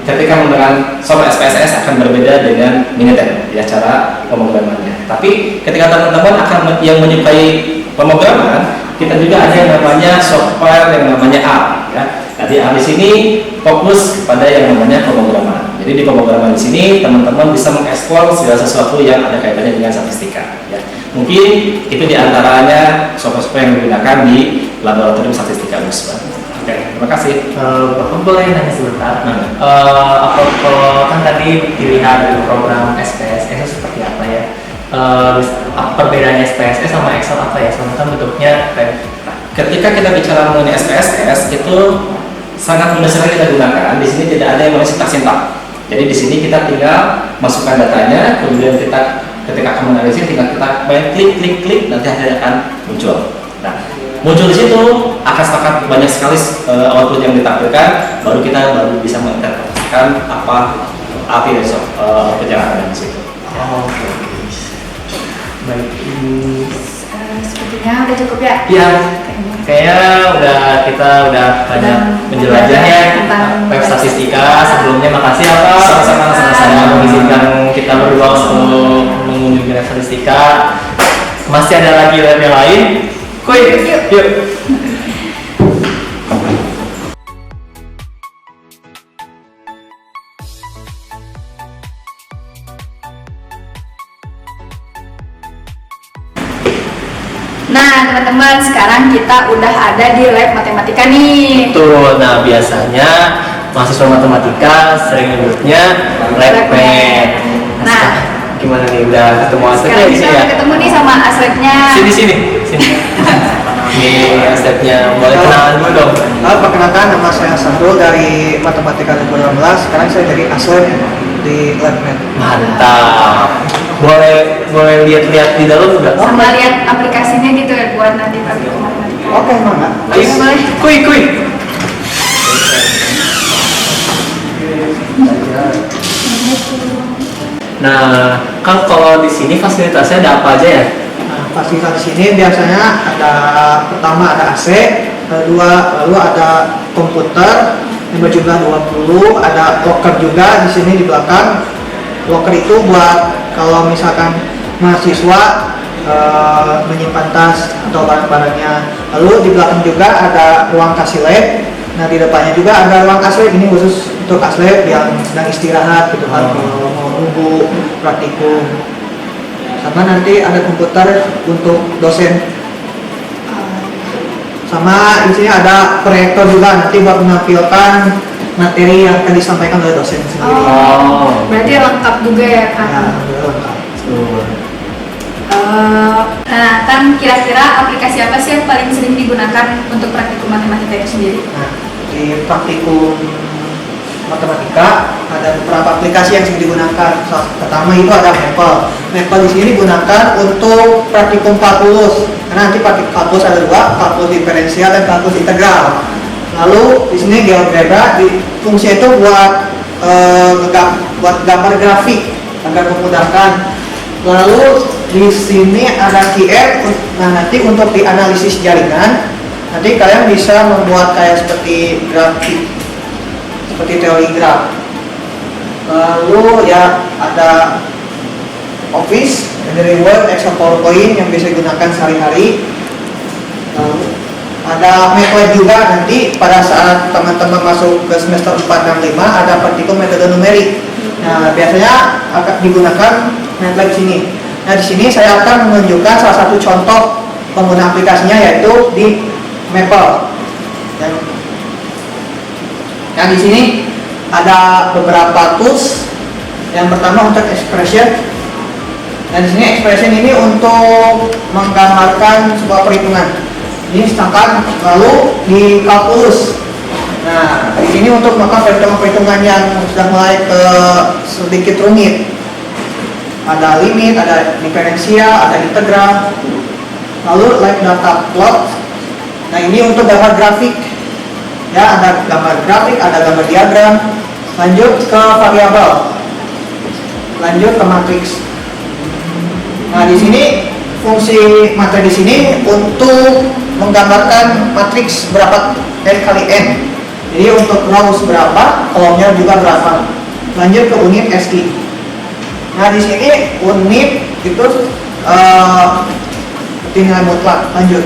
ketika menggunakan software SPSS akan berbeda dengan Minitab ya cara pemrogramannya. Tapi ketika teman-teman akan yang menyukai pemrograman, kita juga ada yang namanya software yang namanya A ya. Jadi di sini fokus kepada yang namanya pemrograman. Jadi di pemrograman di sini teman-teman bisa mengeksplor segala sesuatu yang ada kaitannya dengan statistika. Ya. Mungkin itu diantaranya software yang digunakan di laboratorium statistika Unisba. Oke, terima kasih. Bapak boleh nanya sebentar? Kalau kan tadi dilihat program SPSS itu seperti apa ya? Perbedaannya SPSS sama Excel apa ya? Soalnya kan bentuknya kayak ketika kita bicara mengenai SPSS itu sangat mudah sekali kita gunakan. Di sini tidak ada yang namanya sintak-sintak. Jadi di sini kita tinggal masukkan datanya, kemudian kita ketika akan menganalisis tinggal kita main klik, nanti hasilnya akan muncul. Nah, muncul di situ akan sangat banyak sekali output yang ditampilkan, baru kita bisa menginterpretasikan apa arti dari output yang ada di situ. Oke. Baik. Sepertinya udah cukup ya? Iya. Kayaknya kita udah banyak menjelajah ya web statistika. Sebelumnya makasih ya Pak. Sama-sama mengizinkan kita berdua untuk mengunjungi web statistika. Masih ada lagi web yang lain. Yuk. Nah teman-teman, sekarang kita udah ada di lab matematika nih. Tuh, nah biasanya mahasiswa matematika sering nyebutnya lab mat. Nah, gimana nih, udah ketemu aslepnya sekarang di kita sini ya? udah ketemu nih sama aslepnya. Sini. Nih aslepnya, boleh kenalan dulu dong. Perkenalkan, nama saya Sandro dari Matematika 2016. Sekarang saya jadi aslep di LabMed. Mantap. Boleh lihat-lihat di dalam nggak? Sama lihat aplikasinya gitu ya buat nanti praktikum matematika. Oke, Mama. Kuy. Nah, kan kalau di sini fasilitasnya ada apa aja ya? Fasilitas di sini biasanya pertama ada AC, kedua lalu ada komputer yang berjumlah 20, ada locker juga di sini di belakang. Locker itu buat kalau misalkan mahasiswa menyimpan tas atau barang-barangnya. Lalu di belakang juga ada ruang kasih lab. Nah di depannya juga ada ruang aslab, ini khusus untuk aslab yang sedang istirahat gitu kan, kalau mau nunggu praktikum. Sama nanti ada komputer untuk dosen. Sama di sini ada proyektor juga nanti buat menampilkan materi yang akan disampaikan oleh dosen sendiri. Berarti lengkap juga ya kan? Ya, lengkap. Nah, kan kira-kira aplikasi apa sih yang paling sering digunakan untuk praktikum matematika itu sendiri? Nah, di praktikum matematika ada beberapa aplikasi yang sering digunakan. Pertama itu ada Maple. Maple di sini digunakan untuk praktikum kalkulus. Karena nanti kalkulus ada dua, kalkulus diferensial dan kalkulus integral. Lalu di sini GeoGebra, fungsi itu buat gambar grafik agar memudahkan. Lalu di sini ada QR. Nah nanti untuk dianalisis jaringan, nanti kalian bisa membuat kayak seperti grafik, seperti teori graf. Lalu ya ada Office, dari Word, Excel, PowerPoint yang bisa digunakan sehari-hari. Lalu ada MATLAB juga nanti pada saat teman-teman masuk ke semester 465 ada praktikum metode numerik. Nah biasanya akan digunakan MATLAB di sini. Nah di sini saya akan menunjukkan salah satu contoh pengguna aplikasinya yaitu di Maple. Nah di sini ada beberapa tools. Yang pertama untuk expression. Nah di sini expression ini untuk menggambarkan sebuah perhitungan. Ini sedangkan lalu di kalkulus. Nah di sini untuk melakukan perhitungan-perhitungan yang sudah mulai ke sedikit rumit. Ada limit, ada diferensial, ada integral. Lalu like data plot. Nah ini untuk gambar grafik. Ya ada gambar grafik, ada gambar diagram. Lanjut ke variabel. Lanjut ke matriks. Nah di sini fungsi materi di sini untuk menggambarkan matriks berapa n kali n. Jadi untuk rows berapa, kolomnya juga berapa. Lanjut ke unit SI. Nah di sini unit itu nilai mutlak. Lanjut.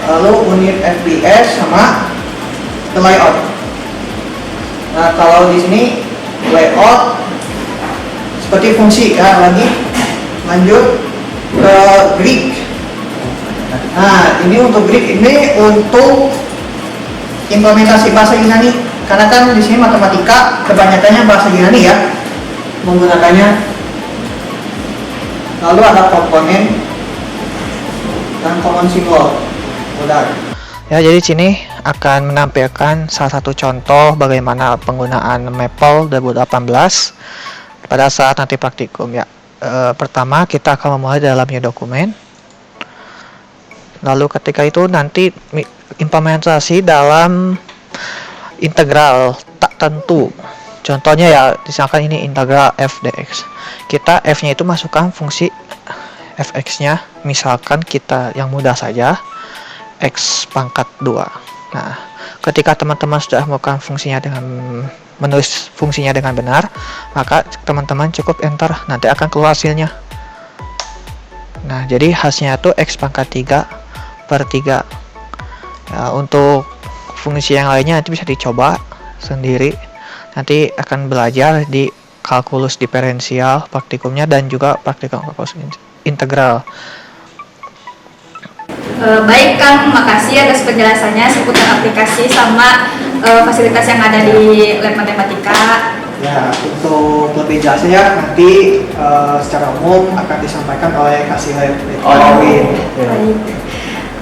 Lalu unit FPS sama ke layout. Nah kalau di sini layout seperti fungsi ya lagi. Lanjut ke Greek. Nah ini untuk Greek ini untuk implementasi bahasa Yunani. Karena kan di sini matematika kebanyakannya bahasa Yunani ya menggunakannya. Lalu ada komponen dan common symbol. Udah. Ya, jadi sini akan menampilkan salah satu contoh bagaimana penggunaan Maple 2018 pada saat nanti praktikum ya. Pertama kita akan memulai dalam new dokumen. Lalu ketika itu nanti implementasi dalam integral tak tentu. Contohnya ya, misalkan ini integral f dx. Kita f-nya itu masukkan fungsi fx-nya, misalkan kita yang mudah saja x pangkat 2. Nah, ketika teman-teman sudah melakukan fungsinya dengan menulis fungsinya dengan benar, maka teman-teman cukup enter, nanti akan keluar hasilnya. Nah, jadi hasilnya itu x pangkat 3/3. Ya, untuk fungsi yang lainnya nanti bisa dicoba sendiri. Nanti akan belajar di kalkulus diferensial praktikumnya dan juga praktikum kalkulus integral. Baik Kang, makasih atas penjelasannya seputar aplikasi sama fasilitas yang ada di lab matematika. Ya, untuk lebih jelasnya ya nanti secara umum akan disampaikan oleh Kasih Lab.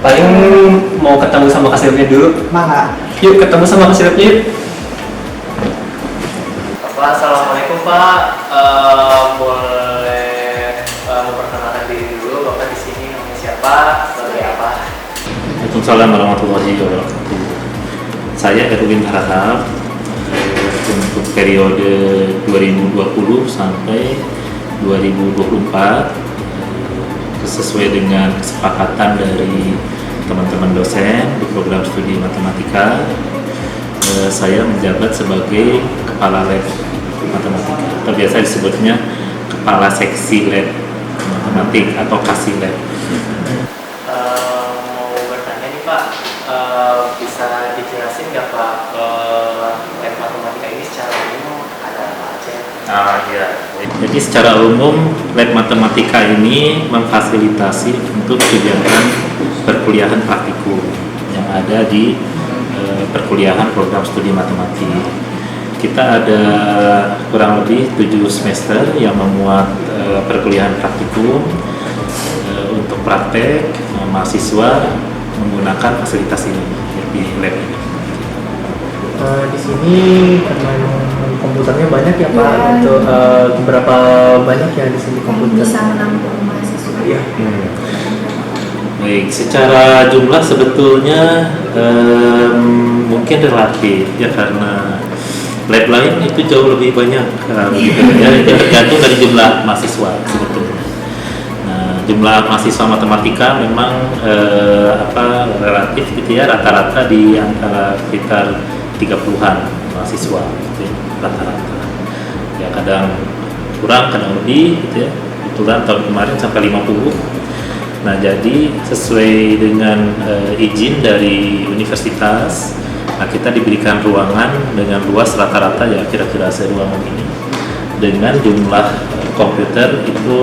Paling mau ketemu sama Kasih Labnya dulu. Mana? Yuk ketemu sama Kasih Labnya yuk. Pak, assalamualaikum Pak. Boleh memperkenalkan diri dulu, Bapak di sini namanya siapa, sebagai apa? Waalaikumsalam warahmatullahi wabarakatuh. Saya Erwin Harahap, untuk periode 2020 sampai 2024 sesuai dengan kesepakatan dari teman-teman dosen di program studi matematika. Saya menjabat sebagai kepala lab matematika, atau biasa disebutnya kepala seksi lab matematik atau kasih lab. Mau bertanya nih Pak, bisa dijelasin nggak Pak lab matematika ini secara umum ada apa aja? Iya. Jadi secara umum lab matematika ini memfasilitasi untuk kegiatan perkuliahan praktikum yang ada di perkuliahan program studi matematik. Kita ada kurang lebih 7 semester yang memuat perkuliahan praktikum. Untuk praktek, mahasiswa menggunakan fasilitas ini di lab ini. Di sini karena komputernya banyak ya Pak, untuk berapa banyak ya di sini komputer? Bisa menampung mahasiswa. Iya. Baik, secara jumlah sebetulnya mungkin relatif ya, karena lab lain itu jauh lebih banyak gitu ya, itu tergantung dari jumlah mahasiswa sebetulnya. Nah, jumlah mahasiswa matematika memang relatif gitu ya, rata-rata di antara sekitar 30-an mahasiswa gitu ya, rata-rata. Ya kadang kurang, kadang lebih gitu ya. Kebetulan tahun kemarin sampai 50. Nah, jadi sesuai dengan izin dari universitas, nah kita diberikan ruangan dengan luas rata-rata ya kira-kira seruangan ini dengan jumlah komputer itu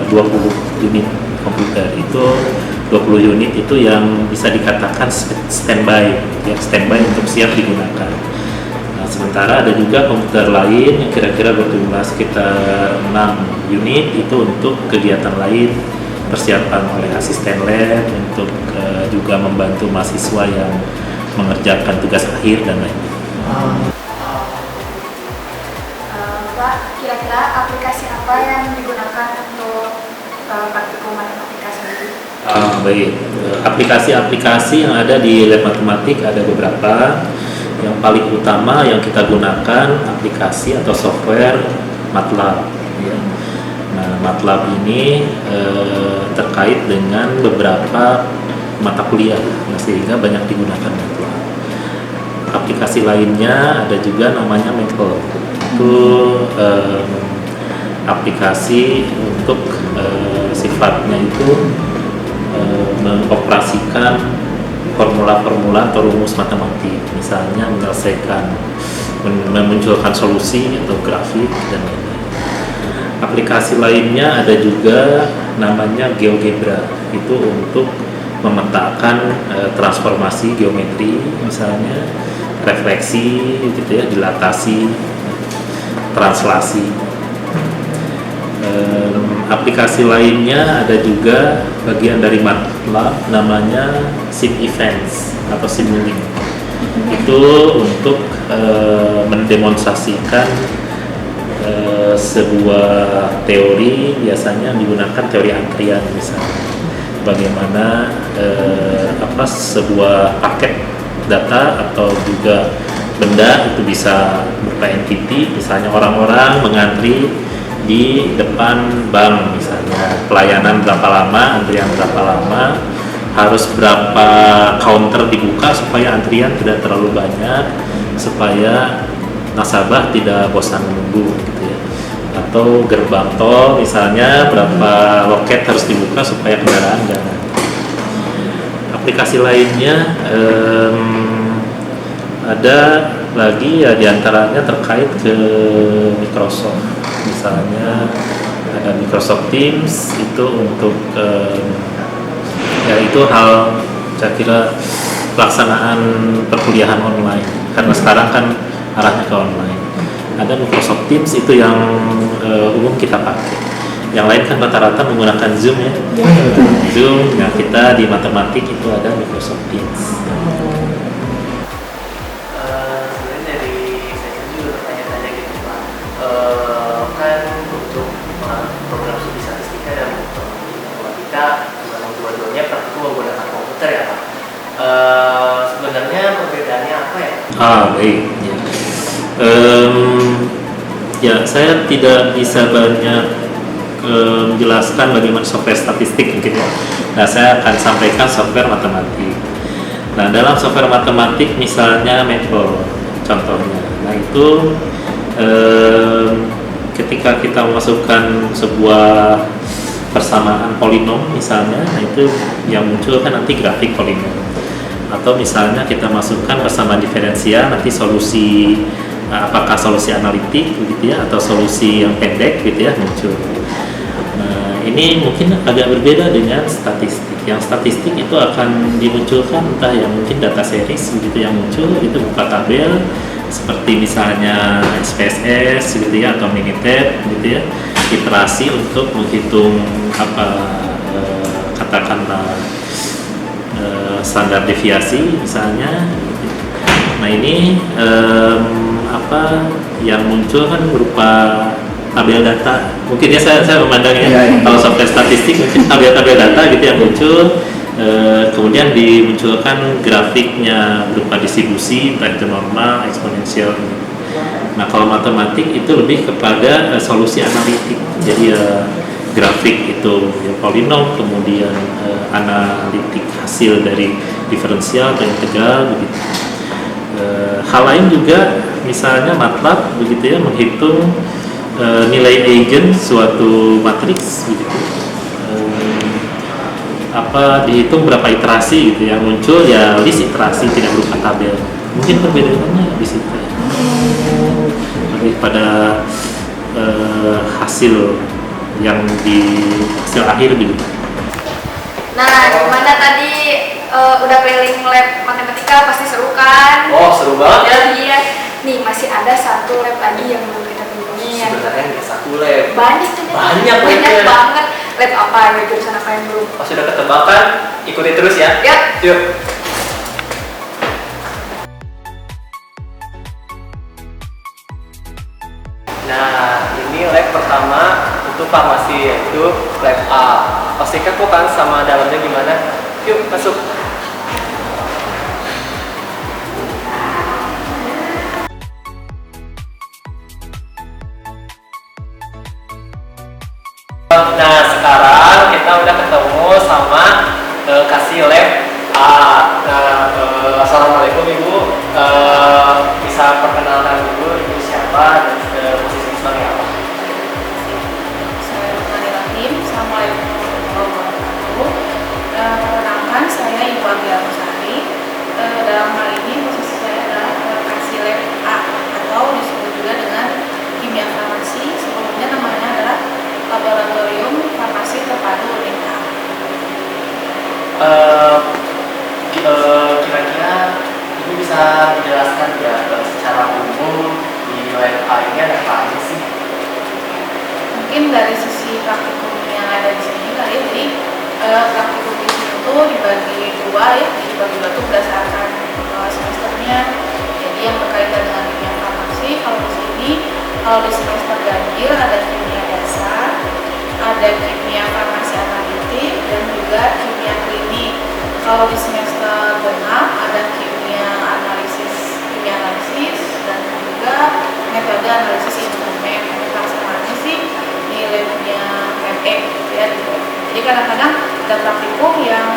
20 unit komputer. Itu 20 unit itu yang bisa dikatakan standby ya, standby untuk siap digunakan. Nah, sementara ada juga komputer lain yang kira-kira berjumlah sekitar 6 unit itu untuk kegiatan lain, persiapan oleh asisten lab untuk juga membantu mahasiswa yang mengerjakan tugas akhir dan lain-lain. Pak, kira-kira aplikasi apa yang digunakan untuk praktikum matematika sendiri? Baik, aplikasi-aplikasi yang ada di lab matematik ada beberapa. Yang paling utama yang kita gunakan aplikasi atau software MATLAB ya. Nah, MATLAB ini terkait dengan beberapa mata kuliah, sehingga banyak digunakan MATLAB. Aplikasi lainnya ada juga namanya Maple. Itu aplikasi untuk sifatnya itu mengoperasikan formula-formula atau rumus matematik, misalnya menyelesaikan, memunculkan solusi atau grafik dan lain-lain. Aplikasi lainnya ada juga namanya GeoGebra, itu untuk memetakan transformasi geometri, misalnya refleksi gitu ya, dilatasi, translasi. Aplikasi lainnya ada juga bagian dari MATLAB namanya SIP Events. atau simulink. Itu untuk mendemonstrasikan sebuah teori, biasanya digunakan teori antrian misalnya. Bagaimana sebuah paket data atau juga benda itu bisa berupa entity, misalnya orang-orang mengantri di depan bank misalnya, pelayanan berapa lama, antrian berapa lama, harus berapa counter dibuka supaya antrian tidak terlalu banyak, supaya nasabah tidak bosan menunggu gitu ya. Atau gerbang tol misalnya, berapa loket harus dibuka supaya kendaraan nggak ngantri. Aplikasi lainnya ada lagi ya, diantaranya terkait ke Microsoft, misalnya ada Microsoft Teams itu untuk ya itu hal saya kira pelaksanaan perkuliahan online, karena sekarang kan arahnya ke online. Ada Microsoft Teams itu yang umum kita pakai. Yang lain kan rata-rata menggunakan Zoom ya. Zoom. Nah, kita di matematik itu ada Microsoft Teams. Sebenarnya dari saya juga bertanya-tanya gitu Pak. Kan untuk program studi statistika dan matematika memang dua-duanya praktikum menggunakan komputer ya Pak. Sebenarnya perbedaannya apa ya? Baik. Ya. Ya, saya tidak bisa banyak menjelaskan bagaimana software statistik mungkin ya. Nah, saya akan sampaikan software matematik. Nah, dalam software matematik misalnya Maple contohnya. Nah, itu ketika kita memasukkan sebuah persamaan polinom misalnya, nah itu yang muncul kan nanti grafik polinom. Atau misalnya kita masukkan persamaan diferensial, nanti solusi apakah solusi analitik begitu ya, atau solusi yang pendek gitu ya muncul. Nah, ini mungkin agak berbeda dengan statistik. Yang statistik itu akan dimunculkan entah yang mungkin data series begitu yang muncul, itu buka tabel seperti misalnya SPSS gitu ya, atau Minitab gitu ya, iterasi untuk menghitung katakanlah standar deviasi misalnya. Nah, ini yang muncul kan berupa tabel data. Mungkin ya saya memandangnya kalau software statistik mungkin tabel-tabel data gitu yang muncul, kemudian dimunculkan grafiknya berupa distribusi, entah itu normal, eksponensial. Nah, kalau matematik itu lebih kepada solusi analitik. Jadi grafik itu ya, polinom, kemudian analitik hasil dari diferensial atau integral begitu. Hal lain juga misalnya MATLAB begitu ya, menghitung nilai eigen suatu matriks begitu. Dihitung berapa iterasi gitu yang muncul ya, list iterasi tidak berupa tabel. Mungkin perbedaannya di situ ya. Lebih pada hasil yang di hasil akhir begitu. Nah, gimana tadi udah keliling lab matematika, pasti seru kan? Oh, seru banget ya. Iya. Nih, masih ada satu lab lagi yang belum kita kunjungi. Sebenarnya nggak satu lab. Banyak ternyata. Banyak banget. Lab apa ya, jurusan apa yang belum? Pas sudah ketebakan, ikuti terus ya. Ya. Yuk. Nah, ini lab pertama untuk farmasi, yaitu lab A. Pastikan kok kan sama dalamnya gimana. Yuk, masuk. Nah, sekarang kita udah ketemu sama kasih lab A. Nah, assalamualaikum Ibu. Bisa perkenalkan dulu Ibu siapa dan posisi sebagai apa? Assalamualaikum warahmatullahi wabarakatuh. Perkenalkan, saya Ibu Agia Rosari. Dalam hal ini posisi saya adalah kasih lab A atau disebut juga dengan kimia farmasi. Sebelumnya namanya adalah Laboratorium Farmasi Terpadu Unit A. Kira-kira Ibu bisa menjelaskan ya secara umum di lab A ini ada apa aja sih? Mungkin dari sisi praktikum yang ada di sini kali, jadi praktikum itu dibagi dua ya, dibagi dua tuh berdasarkan semesternya. Jadi yang berkaitan dengan kimia farmasi, kalau di sini kalau di semester ganjil ada kimia dasar, ada kimia farmasi analitik, dan juga kimia klinik. Kalau di semester genap ada kimia analisis, dan juga metode analisis instrumen. Pelaksanaannya sih di labnya ME gitu ya. Jadi kadang-kadang ada praktikum yang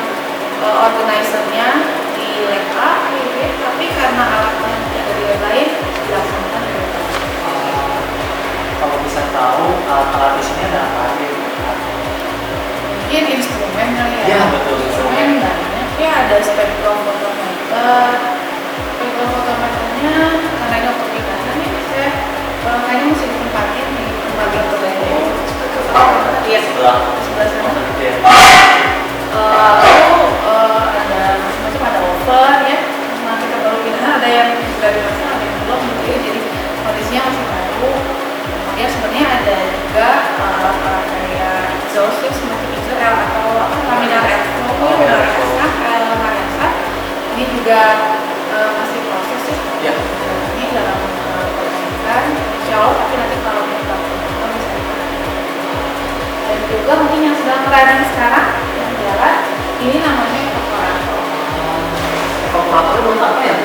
organizernya di lab A, tapi karena alatnya tidak ada di lab lain, dilaksanakan di lab A. Kalau bisa tahu alat-alat di sini ada apa aja? Mungkin instrumen kali ya. Iya, betul. Instrumen banyak ya, ada spektrofotometer. Spektrofotometernya karena ini untuk pilihan nih, saya kayaknya mesti ditempatin di lembaga tertentu. Iya, sebelah sana. Lalu ada macam-macam, ada oven ya. Nah, kita baru pilihan, ada yang sudah dimasak, ada yang belum gitu ya. Jadi kondisinya masih baru. Ya sebenarnya ada juga alat-alat kayak exhaust semacam Israel atau laminar airflow, ini juga masih proses ya. Ini dalam perbaikan, insya Allah, tapi nanti kalau kita bisa. Dan juga mungkin yang sedang running sekarang yang jalan, ini namanya evaporator. Evaporator itu apa ya?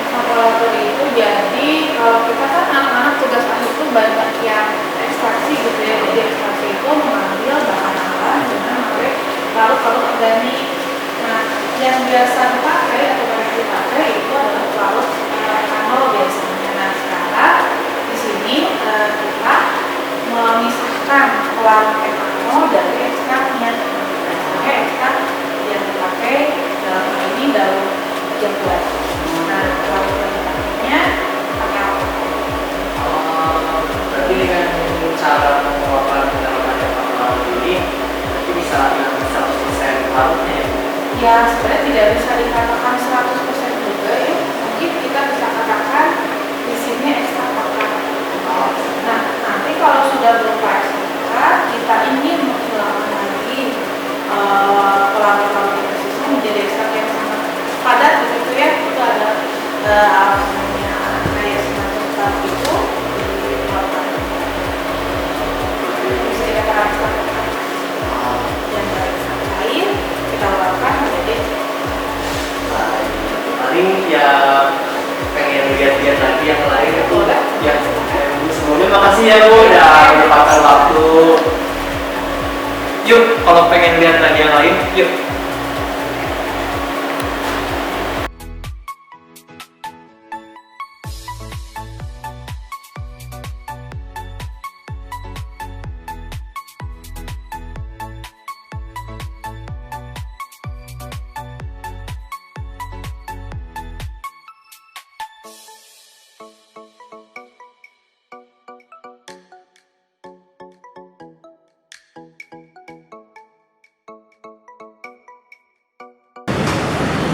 Evaporator itu jadi kalau kita kan anak-anak tugas akhir itu banyak yang ekstraksi gitu ya. Jadi ekstraksi itu mengambil bahan alam dengan memakai larut-larut organik. Nah, yang biasa dipakai atau banyak dipakai itu adalah larut etanol biasanya. Nah, sekarang di sini kita memisahkan larut etanol dari ekstraknya. Misalnya ekstrak yang dipakai dalam hal ini daun jambuan. Nah, larut yang dipakainya pakai apa? Berarti dengan cara pengelolaan dalam evaporator ini berarti bisa yang 100% larutnya ya? Ya, sebenarnya tidak bisa dikatakan 100% juga ya. Mungkin kita bisa katakan di sini ekstrak pakan. Nah, nanti kalau sudah berupa ekstrak, kita ingin menghilangkan lagi larut-larut yang tersisa menjadi ekstrak yang sangat padat begitu ya. Itu ada kayak semacam zat itu dikeluarkan. Bisa dikatakan ekstrak pakan. Dan dari ekstrak lain kita keluarkan menjadi paling ya pengen lihat-lihat lagi yang lain itu ya. Sebelumnya makasih ya Bu udah menyempatkan waktu. Yuk kalau pengen lihat lagi yang lain, yuk.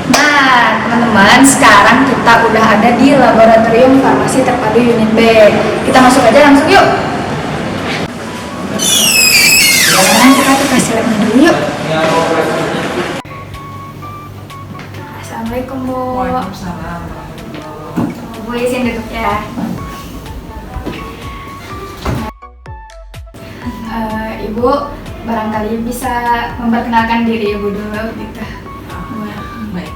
Nah, teman-teman, sekarang kita udah ada di Laboratorium Farmasi Terpadu Unit B. Kita masuk aja langsung yuk. Sekarang kita kasih labnya dulu yuk. Assalamualaikum Bu. Waalaikumsalam. Bu izin duduk ya. Ibu barangkali bisa memperkenalkan diri Ibu dulu gitu. Baik,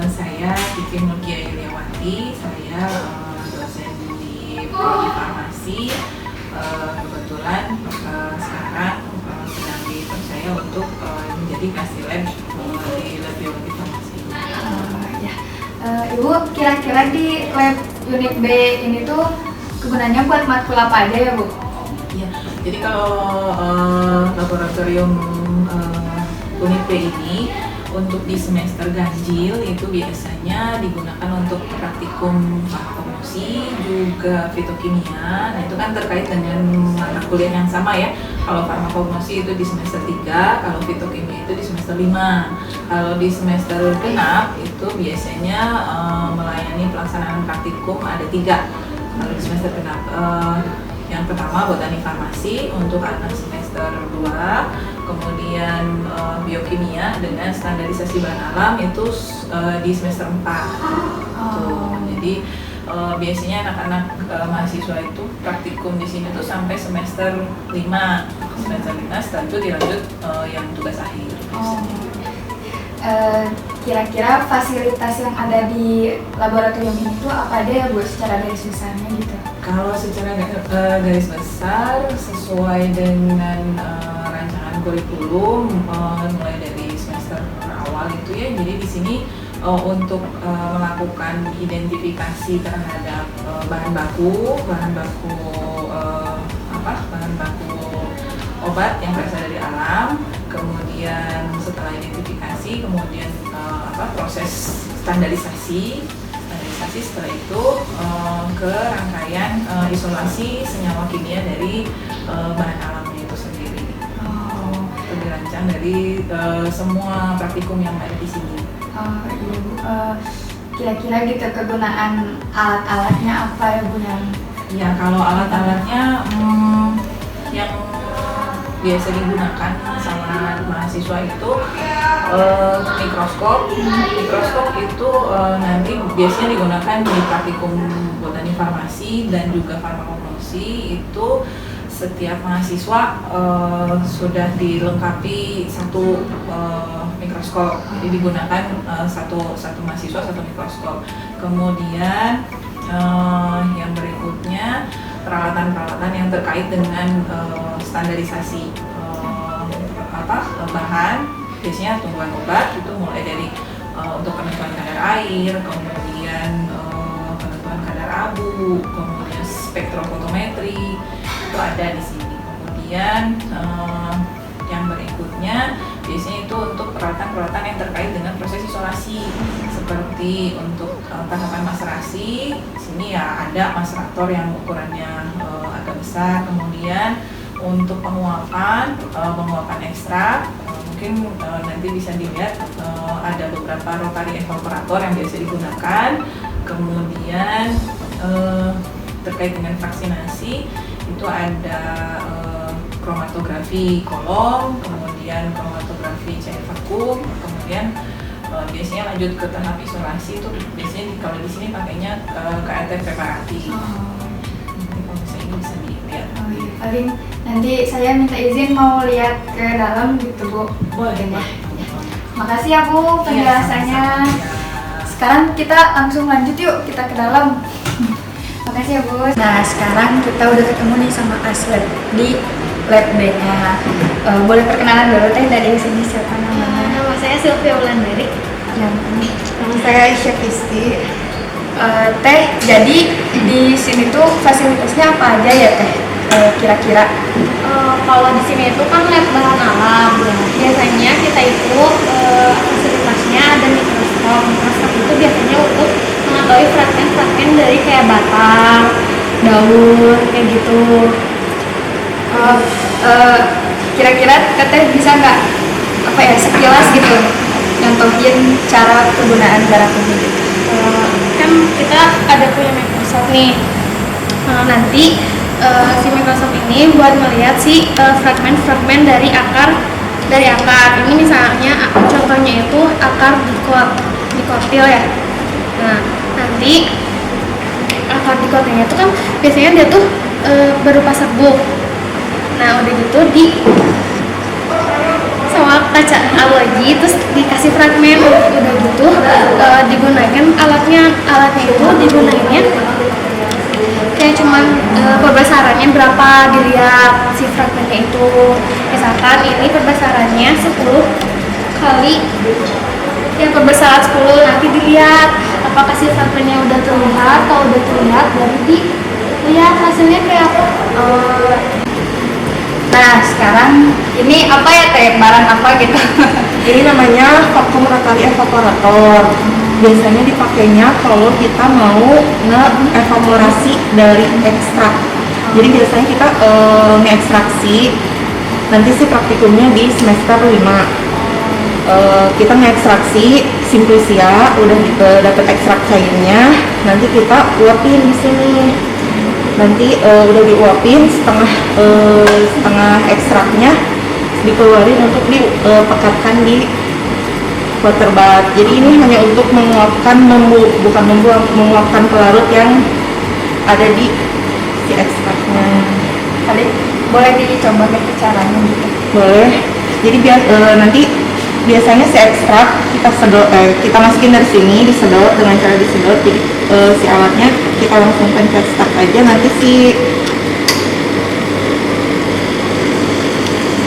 saya Kiki Nurgia Yuliawati, saya dosen di Prodi Farmasi. Kebetulan sekarang sedang dipercaya untuk menjadi kasih lab di lab biologi farmasi. Ibu kira-kira di lab unit B ini tuh kegunaannya buat matkul apa aja ya Bu? Ya, jadi kalau laboratorium unit B ini untuk di semester ganjil itu biasanya digunakan untuk praktikum farmakonomi juga fitokimia. Nah, itu kan terkait dengan mata kuliah yang sama ya. Kalau farmakonomi itu di semester 3, kalau fitokimia itu di semester 5. Kalau di semester genap itu biasanya melayani pelaksanaan praktikum ada 3. Kalau di semester genap Yang pertama botani farmasi untuk anak semester 2, kemudian biokimia dengan standarisasi bahan alam itu di semester 4. Jadi biasanya anak-anak mahasiswa itu praktikum di sini tuh sampai semester 5. Setelah itu dilanjut yang tugas akhir. Kira-kira fasilitas yang ada di laboratorium ini tuh apa aja ya Bu secara garis besarnya gitu? Kalau secara garis besar sesuai dengan rancangan kurikulum mulai dari semester awal itu ya, jadi di sini untuk melakukan identifikasi terhadap bahan baku obat yang berasal dari alam, kemudian setelah identifikasi, kemudian proses standarisasi setelah itu ke rangkaian isolasi senyawa kimia dari bahan alamnya itu sendiri. Itu dirancang dari semua praktikum yang ada di sini. Kira-kira gitu kegunaan alat-alatnya apa ya Bu? Ya kalau alat-alatnya yang biasa digunakan sama mahasiswa itu mikroskop itu nanti biasanya digunakan di praktikum botani farmasi dan juga farmakognosi. Itu setiap mahasiswa sudah dilengkapi satu mikroskop, jadi digunakan satu mahasiswa satu mikroskop. Kemudian yang berikutnya peralatan-peralatan yang terkait dengan standarisasi bahan, biasanya tumbuhan obat itu mulai dari untuk penentuan kadar air, kemudian penentuan kadar abu, kemudian spektrofotometri itu ada di sini. Kemudian yang berikutnya biasanya itu untuk peralatan-peralatan yang terkait dengan proses isolasi, seperti untuk tahapan maserasi. Di sini ya ada maserator yang ukurannya agak besar. Kemudian untuk penguapan ekstrak, mungkin nanti bisa dilihat ada beberapa rotary evaporator yang biasa digunakan. Kemudian terkait dengan vaksinasi itu ada kromatografi kolom, kemudian kromatografi cair vakum, kemudian biasanya lanjut ke tahap isolasi itu biasanya kalau di sini pakainya KRT preparatif. Nanti kalau misalnya ini bisa dilihat. Paling nanti saya minta izin mau lihat ke dalam gitu Bu. Boleh. Makasih ya Bu penjelasannya. Sekarang kita langsung lanjut yuk kita ke dalam. Makasih ya Bu. Nah sekarang kita udah ketemu nih sama Aslep di lab B-nya. Boleh perkenalan dulu Teh dari sini siapa namanya? Nama saya Sylvia Wulandari. Nama saya Syafisti. Teh, jadi di sini tuh fasilitasnya apa aja ya Teh? Kira-kira? Kalau di sini itu kan lab bahan alam. Biasanya kita itu fasilitasnya ada mikroskop. Mikroskop itu biasanya untuk mengetahui fragmen-fragmen dari kayak batang, daun, kayak gitu. Kira-kira Teteh bisa nggak sekilas gitu nyontohin cara penggunaan darah ini gitu? Kan kita ada punya mikroskop nih. Nanti si mikroskop ini buat melihat si fragmen-fragmen dari akar. Ini misalnya contohnya itu akar dikotil ya. Nah nanti akar dikotilnya itu kan biasanya dia tuh berupa serbuk. Nah udah gitu di sama kaca aloji terus dikasih fragmen, udah gitu digunakan alatnya itu digunakannya kayak cuman perbesarannya berapa dilihat si fragmennya itu. Misalkan ini perbesarannya 10 kali yang perbesaran 10, nanti dilihat apakah si fragmennya udah terlihat. Kalau udah terlihat baru dilihat hasilnya kayak apa. Nah sekarang ini apa ya Teh? Barang apa gitu? Ini namanya vakum rotary evaporator. Biasanya dipakainya kalau kita mau nge-evaporasi dari ekstrak. Jadi biasanya kita nge-ekstraksi. Nanti sih praktikumnya di semester 5. Kita nge-ekstraksi simplisia, udah dapat ekstrak cairnya. Nanti kita uapin di sini. nanti udah diuapin setengah ekstraknya dikeluarin untuk dipekatkan di water bath. Jadi ini hanya untuk menguapkan menguapkan pelarut yang ada di si ekstraknya. Tadi boleh dicoba ke caranya gitu. Boleh. Jadi nanti biasanya si ekstrak kita masukin dari sini, disedot dengan cara disedot. Jadi si alatnya kita langsung pencet start aja, nanti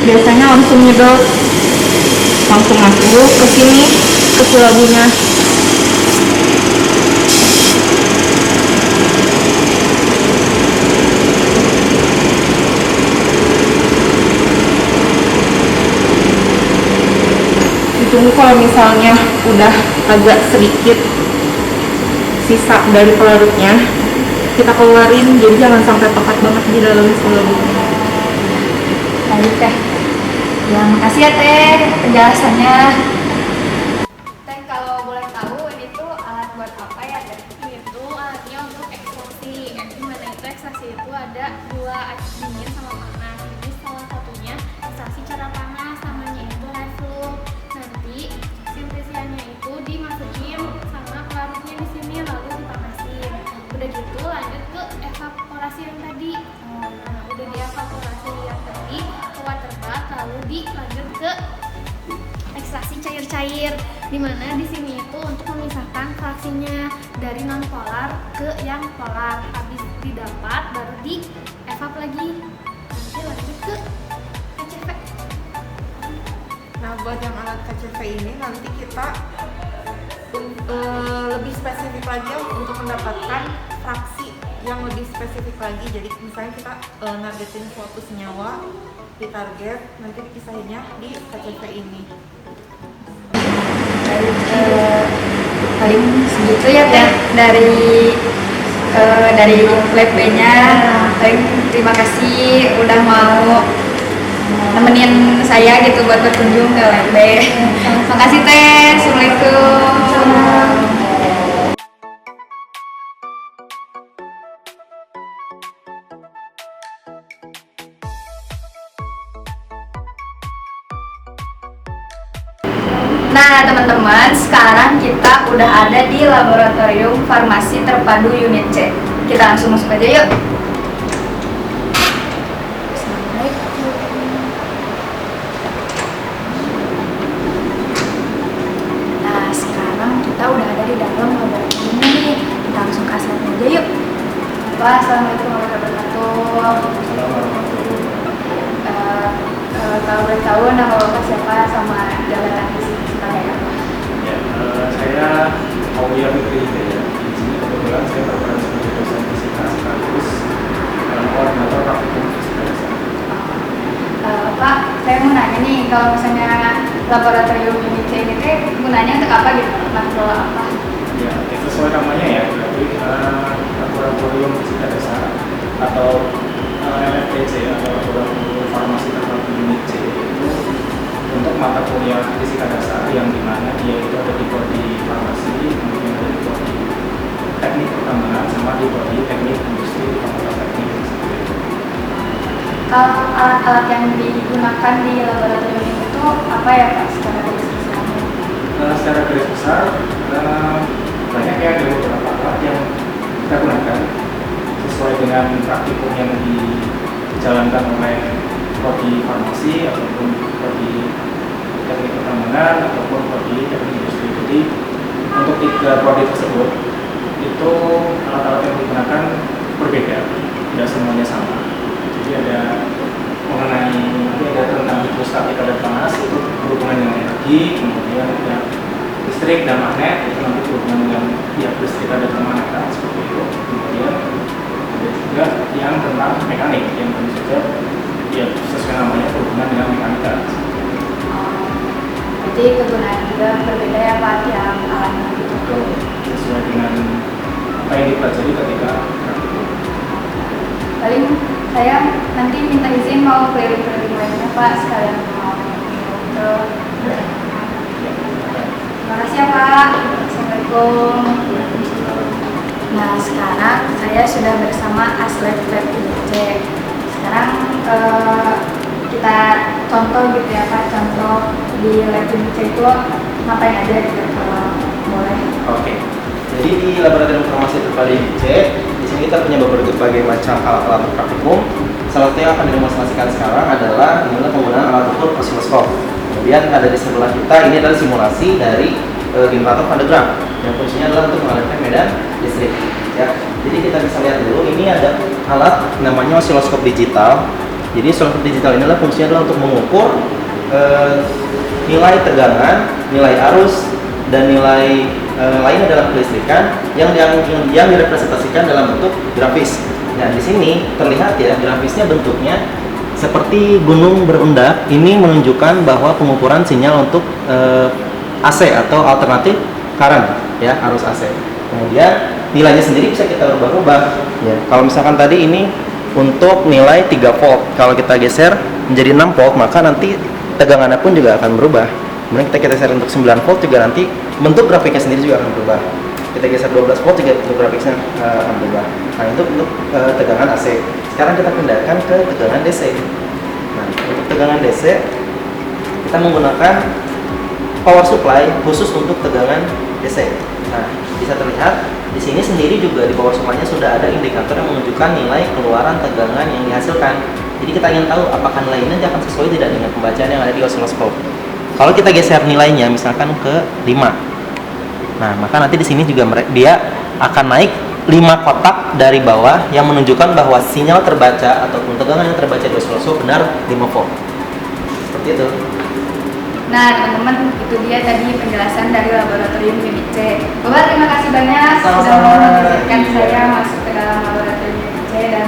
biasanya langsung nyedot, langsung masuk ke sini, ke si labunya. Ditunggu kalau misalnya udah agak sedikit sisa dari pelarutnya, kita keluarin, jadi jangan sampai pekat banget di dalam labunya. Lanjut teh. Ya, makasih ya teh penjelasannya. Teh, kalau boleh tahu ini tuh alat buat apa ya teh? Itu alatnya untuk ekstraksi. Gimana itu ekstraksi itu ada dua, dingin sama panas. Jadi salah satunya ekstraksi cara panas, namanya itu live loop. Nanti sintesannya itu dimasukin sama pelarutnya di sini lalu dipanasin. Udah gitu lanjut ke evaporasi yang tadi. Nah, udah dievaporasi yang tadi ke water bath, lalu dilanjut ke ekstraksi cair-cair, dimana di sini itu untuk memisahkan fraksinya dari non polar ke yang polar. Habis didapat baru di evap lagi, nanti lanjut ke KCV. Nah, buat yang alat KCV ini nanti kita lebih spesifik lagi untuk mendapatkan fraksi yang lebih spesifik lagi. Jadi misalnya kita nargetin suatu senyawa di target, nanti dipisahinnya di KCV ini. Paling segitu ya teh dari lab-nya. Paling terima kasih udah mau nemenin saya gitu buat berkunjung ke lab. Makasih teh. Assalamualaikum. Nah teman-teman, sekarang kita udah ada di Laboratorium Farmasi Terpadu Unit C. Kita langsung masuk aja yuk. Nah sekarang kita udah ada di dalam laboratorium ini. Kita langsung ke asapnya aja yuk. Pak, assalamualaikum warahmatullahi wabarakatuh. Kalau boleh tahu nama bapak siapa sama jabatan di sini sebagai apa? Ya, saya Aulia Fitri ya. Di sini kebetulan saya berperan sebagai dosen fisika sekaligus koordinator praktikum fisika dasar. Pak, saya mau nanya nih, kalau misalnya laboratorium unit C ini teh gunanya untuk apa gitu? Makhluk apa? Ya, sesuai namanya ya, berarti laboratorium fisika dasar atau LFTC atau laboratorium farmasi terpadu unit C itu untuk mata kuliah fisika dasar yang dimana dia itu ada di prodi farmasi, kemudian ada di prodi teknik pertambangan sama di prodi teknik industri di fakultas teknik. Kalau alat-alat yang digunakan di laboratorium itu apa ya Pak secara garis besarnya? Secara garis besar banyak ya, ada beberapa alat yang kita gunakan sesuai dengan praktikum yang dijalankan oleh prodi farmasi ataupun prodi teknik pertambangan ataupun prodi teknik industri. Jadi untuk tiga prodi tersebut itu alat-alat yang digunakan berbeda, tidak semuanya sama. Jadi ada mengenai nanti ada tentang hidrostatika dan panas itu berhubungan dengan energi, kemudian ada listrik dan magnet itu nanti berhubungan dengan listrik dan kemagnetan seperti itu. Kemudian ada juga yang tentang mekanik yang tentu saja ya sesuai namanya berhubungan dengan mekanika. Jadi kegunaan juga berbeda ya Pak yang alatnya gitu. Betul, sesuai dengan apa yang dipelajari ketika praktikum. Paling saya nanti minta izin mau keliling-keliling lainnya Pak, sekalian mau gitu. Ya. Terima kasih ya Pak. Assalamualaikum. Waalaikumsalam. Nah, sekarang saya sudah bersama Aslab Lab IBC. Sekarang kita contoh gitu ya Pak, contoh di Lab IBC itu ngapain aja gitu kalau boleh. Oke. Jadi di Laboratorium Farmasi Terpadu IBC, di sini kita punya berbagai macam alat-alat praktikum. Salah satu yang akan didemonstrasikan sekarang adalah penggunaan alat ukur osiloskop. Kemudian ada di sebelah kita, ini adalah simulasi dari generator pantograf yang fungsinya adalah untuk mengalirkan medan listrik. Ya, jadi kita bisa lihat dulu, ini ada alat namanya osiloskop digital. Jadi osiloskop digital ini adalah fungsinya adalah untuk mengukur nilai tegangan, nilai arus, dan nilai lainnya dalam kelistrikan yang direpresentasikan dalam bentuk grafis. Nah, di sini terlihat ya grafisnya bentuknya seperti gunung berundak. Ini menunjukkan bahwa pengukuran sinyal untuk AC atau alternatif current ya, arus AC. Kemudian nilainya sendiri bisa kita rubah-rubah ya. Kalau misalkan tadi ini untuk nilai 3 volt, kalau kita geser menjadi 6 volt, maka nanti tegangannya pun juga akan berubah. Kemudian kita geser untuk 9 volt juga nanti bentuk grafiknya sendiri juga akan berubah. Kita geser 12 volt juga bentuk grafiknya akan berubah. Nah, itu untuk tegangan AC. Sekarang kita pindahkan ke tegangan DC. Nah, untuk tegangan DC kita menggunakan power supply khusus untuk tegangan DC. Nah, bisa terlihat di sini sendiri juga di power supply-nya sudah ada indikator yang menunjukkan nilai keluaran tegangan yang dihasilkan. Jadi kita ingin tahu apakah nilai ini akan sesuai tidak dengan pembacaan yang ada di osiloskop. Kalau kita geser nilainya misalkan ke 5. Nah, maka nanti di sini juga dia akan naik 5 kotak dari bawah yang menunjukkan bahwa sinyal terbaca ataupun tegangan yang terbaca di osiloskop benar 5 volt. Seperti itu. Nah, teman-teman, itu dia tadi penjelasan dari Laboratorium IBC. Bapak, terima kasih banyak sudah mengizinkan saya masuk ke dalam Laboratorium IBC dan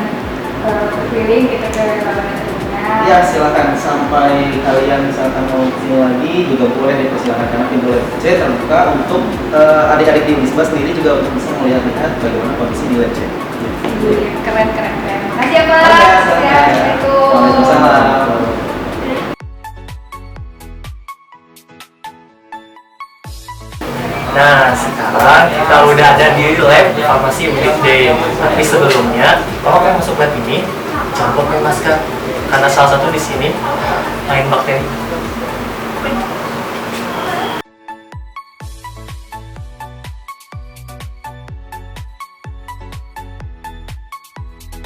berkeliling gitu ke laboratoriumnya. Ya, silakan sampai kalian misalkan mau kesini lagi juga boleh dipersilakan, karena pintu lab C terbuka untuk adik-adik di Unisba sendiri juga untuk bisa melihat bagaimana kondisi di lab C. Keren. Terima kasih ya Pak. Assalamualaikum. Waalaikumsalam. Nah, sekarang kita udah ada di lab farmasi unit D. Tapi sebelumnya, kalau kalian masuk lab ini, jangan pakai masker. Karena salah satu di sini main bakteri.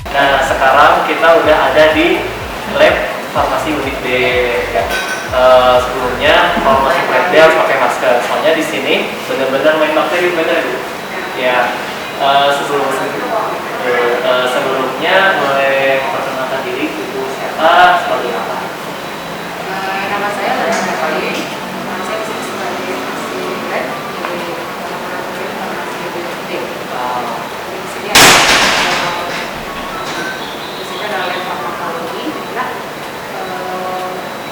Nah, sekarang kita udah ada di lab farmasi unit D. Sebelumnya kalau masuk lab D harus pakai masker. Soalnya di sini benar-benar main bakteri, benar Bu. Ya, sebelumnya boleh perkenalkan diri, Ibu siapa, seperti apa? Nama saya Lada Natalie. Saya di sini sebagai masih lab di laboratorium farmasi UNIT. Di sini ada lab farmakologi.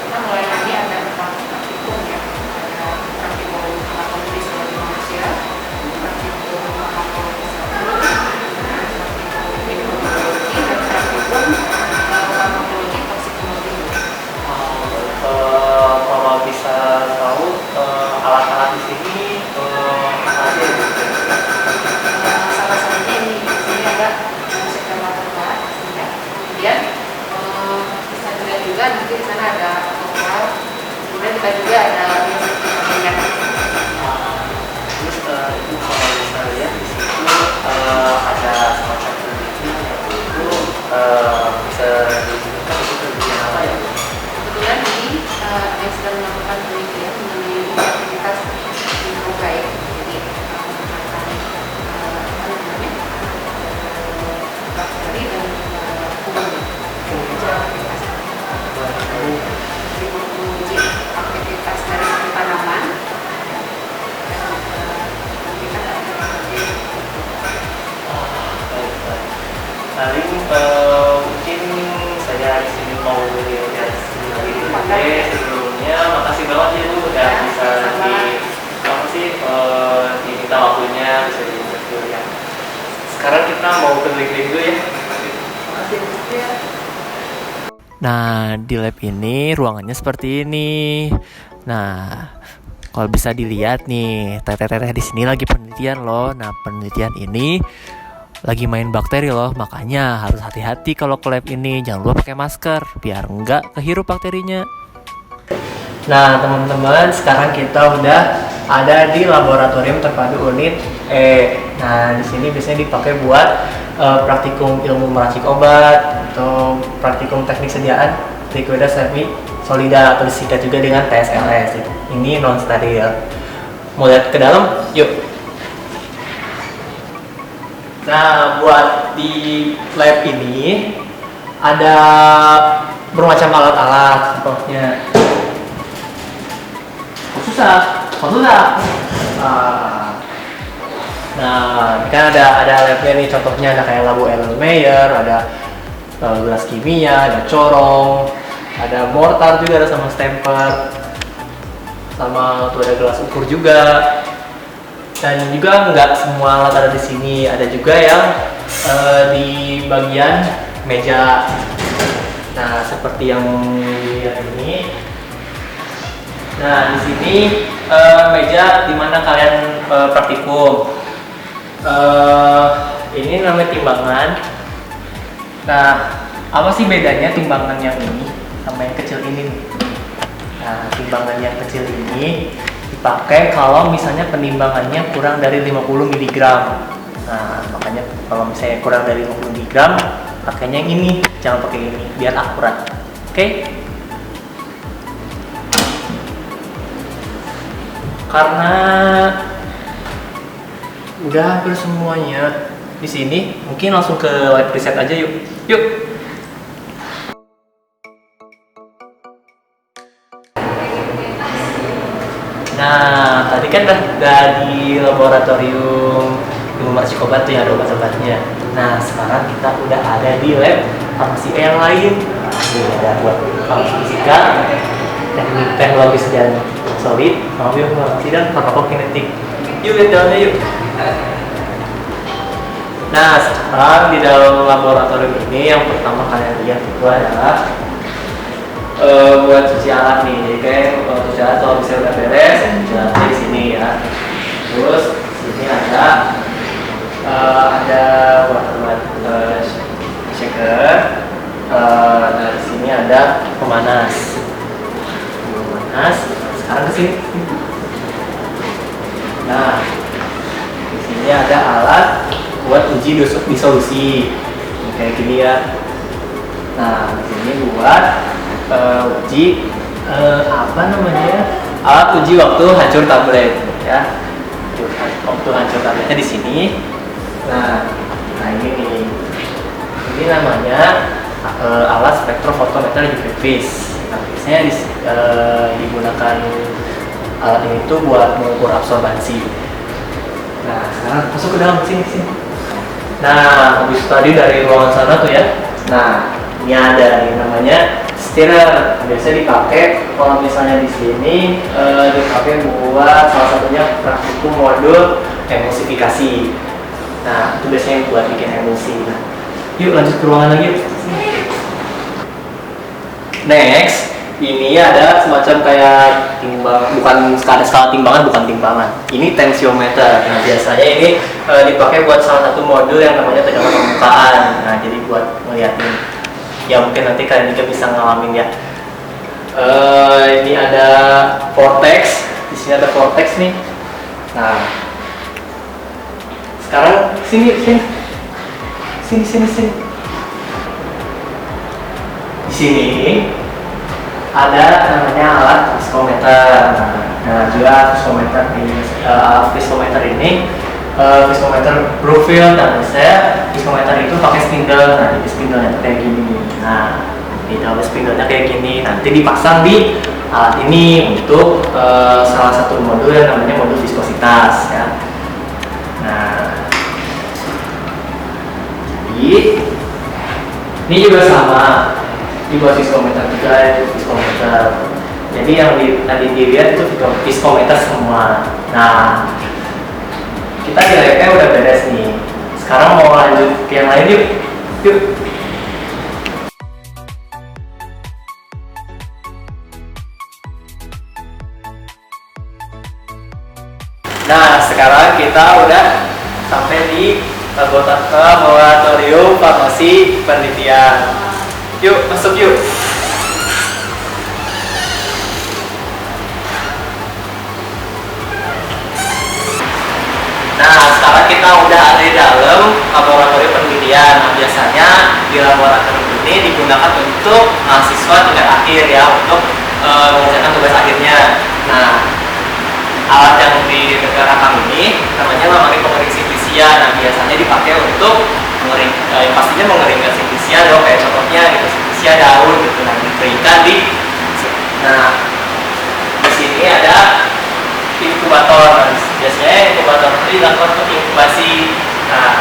Kita mulai lagi ada praktikum ya, ada praktikum farmakologi sebagai manusia, praktikum farmakologi mikrobiologi, dan praktikum farmakologi toksikologi. Kalau bisa tahu alat-alat di sini apa aja ya? Salah satunya ini, di sini ada sekamator berat, ya. Kemudian bisa dilihat juga nanti di sana ada lokal, kemudian kita juga ada minyak. Terus itu kalau bisa lihat di situ ada semacam penelitian yang itu bisa ditunjukkan itu penelitian apa ya? Kebetulan ini yang sedang melakukan penelitian mengenai aktivitas mikrobaik, jadi menggunakan bakteri dan kuman. Jadi menguji aktivitas dari tanaman. Nanti kan ada berbagai. Paling mungkin saya di sini mau lihat lagi sebelumnya. Makasih banget ya Bu udah bisa diminta waktunya, bisa diinterview ya. Sekarang kita mau keliling dulu ya. Makasih ya. Nah, di lab ini ruangannya seperti ini. Nah, Kalau bisa dilihat nih, teteh-teteh di sini lagi penelitian loh. Nah, penelitian ini lagi main bakteri loh. Makanya harus hati-hati kalau ke lab ini. Jangan lupa pakai masker biar nggak kehirup bakterinya. Nah, teman-teman, sekarang kita udah ada di laboratorium terpadu unit E. Nah, di sini biasanya dipakai buat praktikum ilmu meracik obat atau praktikum teknik sediaan liquida semi solida atau disingkat juga dengan TSLS. Ini non steril. Mau lihat ke dalam? Yuk. Nah, buat di lab ini ada bermacam alat-alat. Contohnya susah. Nah, kan ada labnya nih, contohnya ada kayak labu Erlenmeyer, ada gelas kimia, ada corong, ada mortar juga, ada sama stemper, sama tuh ada gelas ukur juga. Dan juga nggak semua alat ada di sini, ada juga yang di bagian meja. Nah, seperti yang dilihat ini. Nah, di sini meja dimana kalian praktikum. Ini namanya timbangan. Nah, apa sih bedanya timbangan yang ini sama yang kecil ini nih? Nah, timbangan yang kecil ini dipakai kalau misalnya penimbangannya kurang dari 50 mg. Nah, makanya kalau misalnya kurang dari 50 mg, pakainya yang ini, jangan pakai ini, biar akurat. Oke? Karena udah hampir semuanya di sini, mungkin langsung ke lab riset aja yuk. Yuk. Nah, tadi kan udah di laboratorium ilmu meracik obat tuh yang ada obat-obatnya. Nah, sekarang kita udah ada di lab farmasi yang lain. Ini ada buat farmasi fisika, teknik teknologis dan solid, sama biofarmasi dan farmakokinetik. Yuk lihat dalamnya yuk. Nah, sekarang di dalam laboratorium ini yang pertama kalian lihat itu adalah buat cuci alat nih. Jadi kayak cuci alat kalau misalnya udah beres, cuci alatnya di sini ya. Terus sini ada water shaker. Nah, di sini ada pemanas. Sekarang ke sini. Nah, di sini ada alat buat uji disolusi kayak gini ya. Nah, di sini buat uji apa namanya? Alat uji waktu hancur tablet ya. Waktu hancur tabletnya di sini. Nah ini nih. Ini namanya alat spektrofotometer UV-vis. Nah, biasanya digunakan alat ini tuh buat mengukur absorbansi. Nah, sekarang masuk ke dalam sini. Nah, habis tadi dari ruangan sana tuh ya. Nah, ini ada yang namanya stirrer. Biasanya dipakai kalau misalnya di sini dipakai buat salah satunya praktikum modul emulsifikasi. Nah, itu biasanya buat bikin emulsi. Nah, yuk lanjut ke ruangan lagi. Next, ini ada semacam kayak bukan skala timbangan, bukan timbangan. Ini tensiometer. Nah, biasanya ini dipakai buat salah satu modul yang namanya tegangan permukaan. Nah, jadi buat ngeliatin. Ya mungkin nanti kalian juga bisa ngalamin ya. Ini ada vortex. Di sini ada vortex nih. Nah, sekarang sini. Di sini ada namanya alat viskometer. Nah, juga viskometer ini, viskometer Brookfield. Nah, biasanya viskometer itu pakai spindle. Nah, jadi spindlenya kayak gini. Nah, di dalam spindlenya kayak gini. Nanti dipasang di alat ini untuk salah satu modul yang namanya modul viskositas ya. Nah, jadi ini juga sama. Ini buat viskometer juga, itu viskometer. Jadi yang tadi dilihat itu viskometer semua. Nah, kita di labnya udah beres nih. Sekarang mau lanjut ke yang lain yuk. Nah, sekarang kita udah sampai di laboratorium farmasi penelitian. Yuk, masuk yuk. Nah, sekarang kita udah ada di dalam laboratorium penelitian. Nah, biasanya di laboratorium ini digunakan untuk mahasiswa tingkat akhir ya, untuk mengerjakan tugas akhirnya. Nah, alat yang di negara kami ini namanya pengering simplisia. Nah, biasanya dipakai untuk mengering, pastinya mengeringkan simplisia dong, kayak contohnya gitu, simplisia daun gitu. Nah, dikeringkan di. Nah, di sini ada inkubator. Biasanya inkubator ini dilakukan untuk inkubasi. Nah,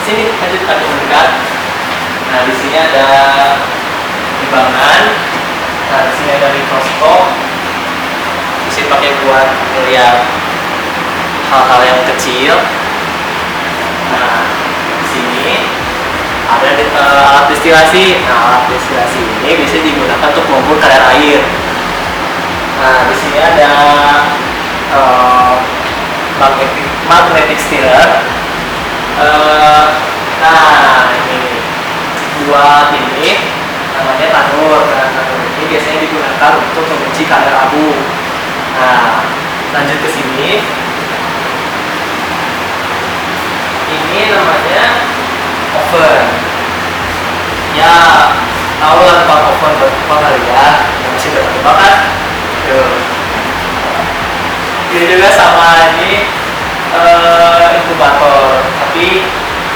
sini lanjut agak mendekat. Nah, di sini ada timbangan. Nah, di sini ada mikroskop. Di sini pakai buat melihat hal-hal yang kecil. Nah, di sini ada alat destilasi. Nah, alat destilasi ini bisa digunakan untuk mengukur kadar air. Nah, di sini ada magnetic stirrer. Nah, ini buat ini namanya tanur. Nah, tanur ini biasanya digunakan untuk menguji kadar abu. Nah, lanjut ke sini. Ini namanya oven. Ya, tahu lah tempat oven buat apa kali ya? Yang masih bertebak kan? Tuh. Ini juga sama ini inkubator, tapi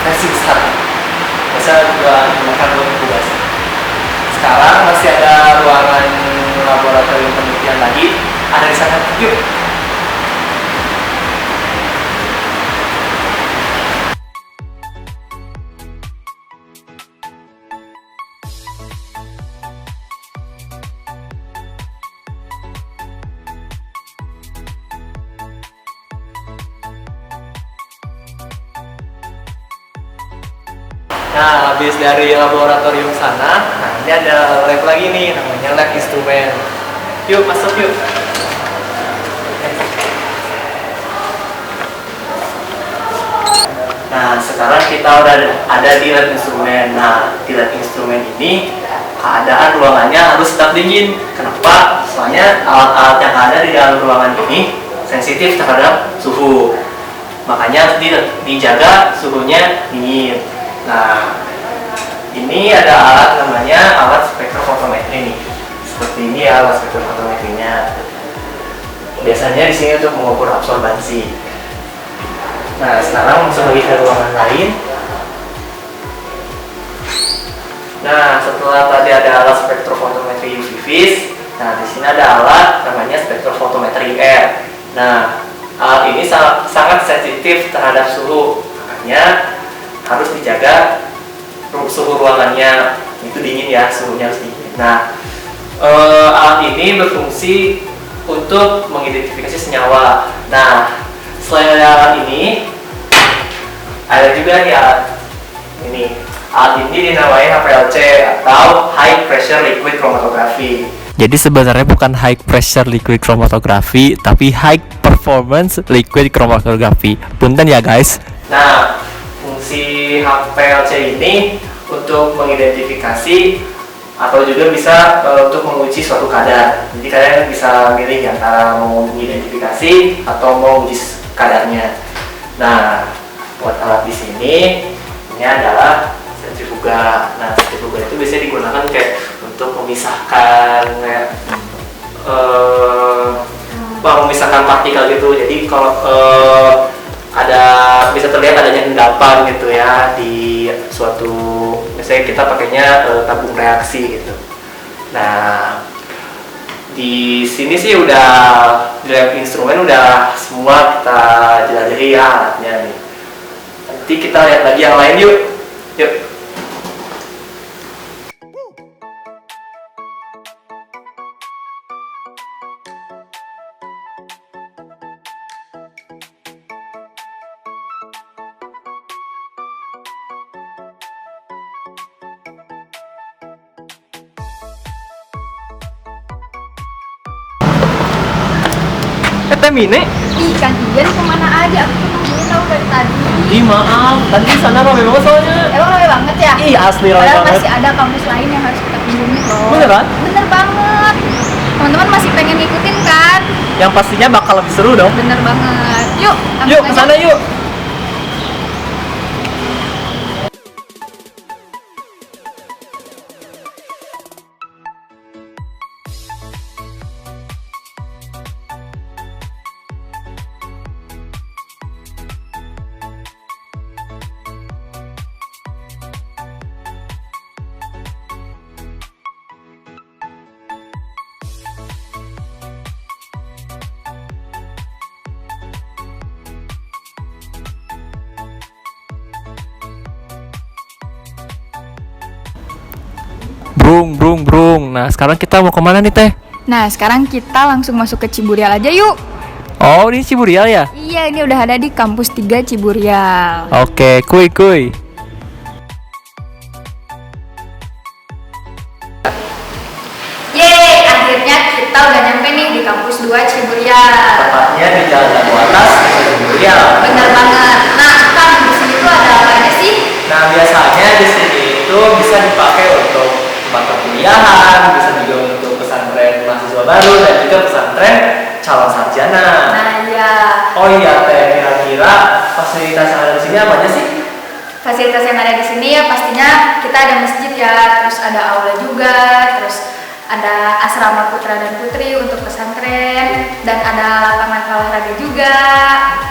versi besar. Bisa juga digunakan untuk inkubasi. Sekarang masih ada ruangan laboratorium penelitian lagi, ada di sana. Yuk. Nah, habis dari laboratorium sana, nah ini ada lab lagi nih, namanya lab instrumen. Yuk, masuk yuk. Nah, sekarang kita udah ada di lab instrumen. Nah, di lab instrumen ini keadaan ruangannya harus tetap dingin. Kenapa? Soalnya alat-alat yang ada di dalam ruangan ini sensitif terhadap suhu. Makanya harus dijaga suhunya dingin. Nah, ini ada alat namanya alat spektrofotometri nih. Seperti ini ya alat spektrofotometrinya. Biasanya di sini untuk mengukur absorbansi. Nah, sekarang masuk lagi ke ruangan lain. Nah, setelah tadi ada alat spektrofotometri UV vis, nah di sini ada alat namanya spektrofotometri R. Nah, alat ini sangat sensitif terhadap suhu, makanya harus dijaga suhu ruangannya itu dingin ya, suhunya harus dingin. Nah, alat ini berfungsi untuk mengidentifikasi senyawa. Nah, selain alat ini ada juga nih alat ini. Alat ini dinamai HPLC atau High Pressure Liquid Chromatography. Jadi sebenarnya bukan high pressure liquid chromatography, tapi high performance liquid chromatography. Punten ya guys. Nah, fungsi HPLC ini untuk mengidentifikasi atau juga bisa untuk menguji suatu kadar. Jadi kalian bisa milih antara mau mengidentifikasi atau mau uji kadarnya. Nah, buat alat di sini ini adalah sentrifuga. Nah, sentrifuga itu biasanya digunakan kayak untuk memisahkan memisahkan partikel gitu. Jadi kalau ada bisa terlihat adanya endapan gitu ya di suatu, misalnya kita pakainya tabung reaksi gitu. Nah, di sini sih udah di lab instrumen udah semua kita jelajahi ya alatnya nih. Nanti kita lihat lagi yang lain yuk. Yuk. Teh Mine? Ih, Kang Ian kemana aja? Aku tuh nungguin tahu dari tadi. Ih maaf, tadi di sana rame banget soalnya. Emang rame banget ya? Ih asli rame Padahal banget. masih ada kampus lain yang harus kita kunjungi loh. Beneran? Bener banget. Teman-teman masih pengen ngikutin kan? Yang pastinya bakal lebih seru dong. Bener banget. Yuk, langsung Yuk aja. kesana yuk. Brung. Nah, sekarang kita mau kemana nih, Teh? Nah, sekarang kita langsung masuk ke Ciburial aja yuk. Oh, di Ciburial ya? Iya, ini udah ada di kampus 3 Ciburial. Oke, kuy. Yeay, akhirnya kita udah nyampe nih di kampus 2 Ciburial. Tepatnya di Jalan Dago Atas, Ciburial. Bener banget. Nah, Kang, di sini tuh ada apa aja sih? Nah, biasanya di sini itu bisa dipakai untuk tempat perkuliahan, bisa juga untuk pesantren mahasiswa baru dan juga pesantren calon sarjana. Nah, iya. Oh iya, Teh, kira-kira fasilitas yang ada di sini apa aja sih? Fasilitas yang ada di sini ya pastinya kita ada masjid ya, terus ada aula juga, terus ada asrama putra dan putri untuk pesantren, dan ada lapangan olahraga juga.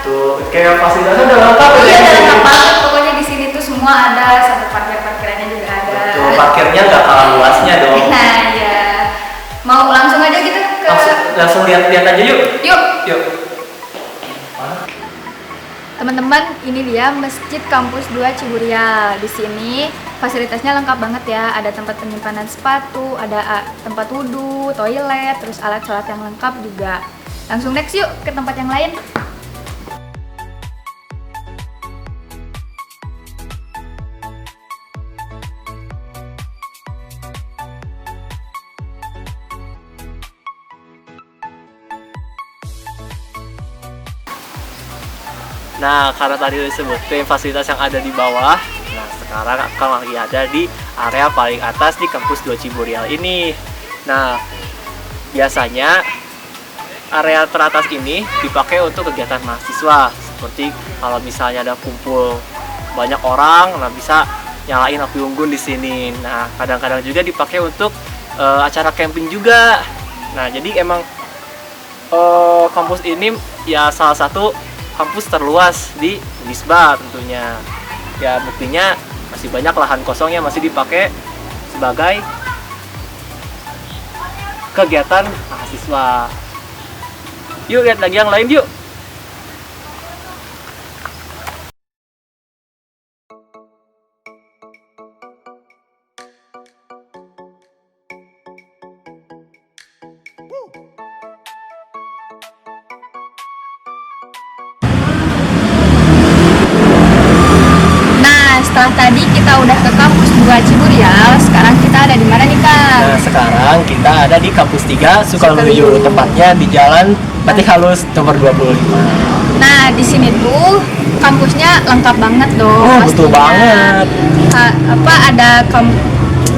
Tuh, kayak fasilitasnya udah lengkap Oh iya, ya. udah lengkap banget. Pokoknya di sini tuh semua ada, sampai parkirannya juga ada. Tuh, parkirnya nggak kalah luasnya dong. Nah, ya. Mau langsung aja gitu ke Langsung lihat-lihat aja yuk. Yuk. Teman-teman, ini dia Masjid Kampus 2 Ciburial. Di sini fasilitasnya lengkap banget ya. Ada tempat penyimpanan sepatu, ada tempat wudhu, toilet, terus alat sholat yang lengkap juga. Langsung next yuk ke tempat yang lain. Nah, karena tadi disebutin fasilitas yang ada di bawah, nah sekarang akan lagi ada di area paling atas di kampus 2 Ciburial ini. Nah, biasanya area teratas ini dipakai untuk kegiatan mahasiswa, seperti kalau misalnya ada kumpul banyak orang, nah bisa nyalain api unggun di sini. Nah, kadang-kadang juga dipakai untuk acara camping juga. Nah, jadi emang kampus ini ya salah satu kampus terluas di Unisba tentunya. Ya buktinya masih banyak lahan kosong yang masih dipakai sebagai kegiatan mahasiswa. Yuk lihat lagi yang lain yuk. Setelah tadi kita udah ke kampus 2 Ciburial, sekarang kita ada di mana nih, Kang? Nah, sekarang kita ada di kampus 3 Sukaluyu, tepatnya di Jalan Batik Halus nomor 25. Nah, di sini tuh kampusnya lengkap banget dong. Oh, betul banget.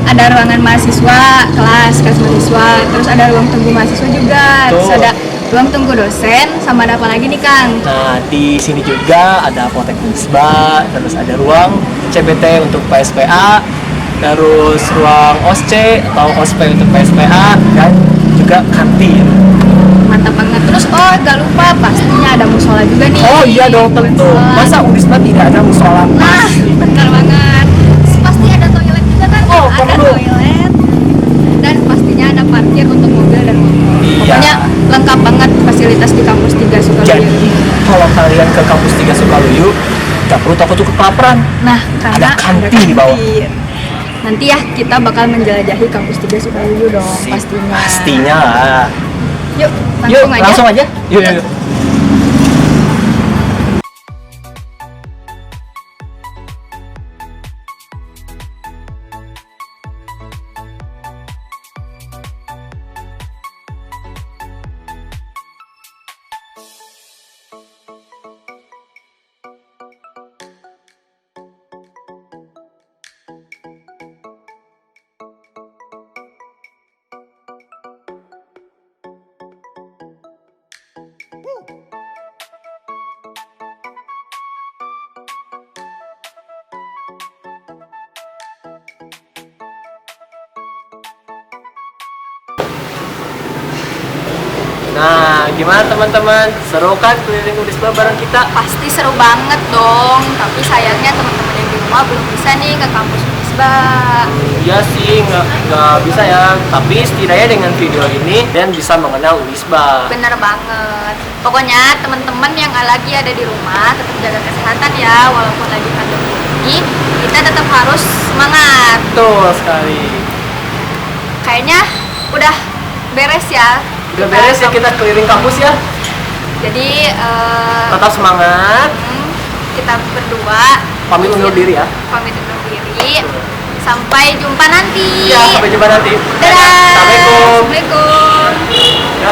Ada ruangan mahasiswa, kelas mahasiswa, terus ada ruang tunggu mahasiswa juga, terus ada ruang tunggu dosen, sama ada apa lagi nih, Kang? Nah, di sini juga ada apotek Unisba, terus ada ruang CBT untuk PSPA, terus ruang OSC atau OSP untuk PSPA, dan juga kantin. Mantap banget. Terus gak lupa pastinya ada musola juga nih. Oh iya dong, tentu. Masa Unisba tidak ada musola? Nah, benar banget. Pasti ada toilet juga kan? Oh, ada toilet. Dan pastinya ada parkir untuk mobil dan motor. Iya. Pokoknya lengkap banget fasilitas di kampus 3 Sukaluyu. Jadi, kalau kalian ke kampus 3 Sukaluyu, gak perlu takut kelaparan. Nah, karena ada kantin di bawah. Nanti ya kita bakal menjelajahi kampus 3 Sukaluyu dong, pastinya. Pastinya lah. Yuk, Yuk, langsung aja. Yuk. Nah, gimana teman-teman? Seru kan keliling Unisba bareng kita? Pasti seru banget dong, tapi sayangnya teman-teman yang di rumah belum bisa nih ke kampus Unisba. Iya sih, nggak bisa ya. Tapi setidaknya dengan video ini kalian bisa mengenal Unisba. Bener banget. Pokoknya teman-teman yang lagi ada di rumah tetap jaga kesehatan ya, walaupun lagi pandemi ini kita tetap harus semangat. Betul sekali. Kayaknya udah beres ya. Udah beres ya kita keliling kampus ya. Jadi Tetap semangat. kita berdua Pamit undur diri ya. pamit undur diri. Sampai jumpa nanti. Ya, sampai jumpa nanti. Dadah. Assalamualaikum. Assalamualaikum. Ya.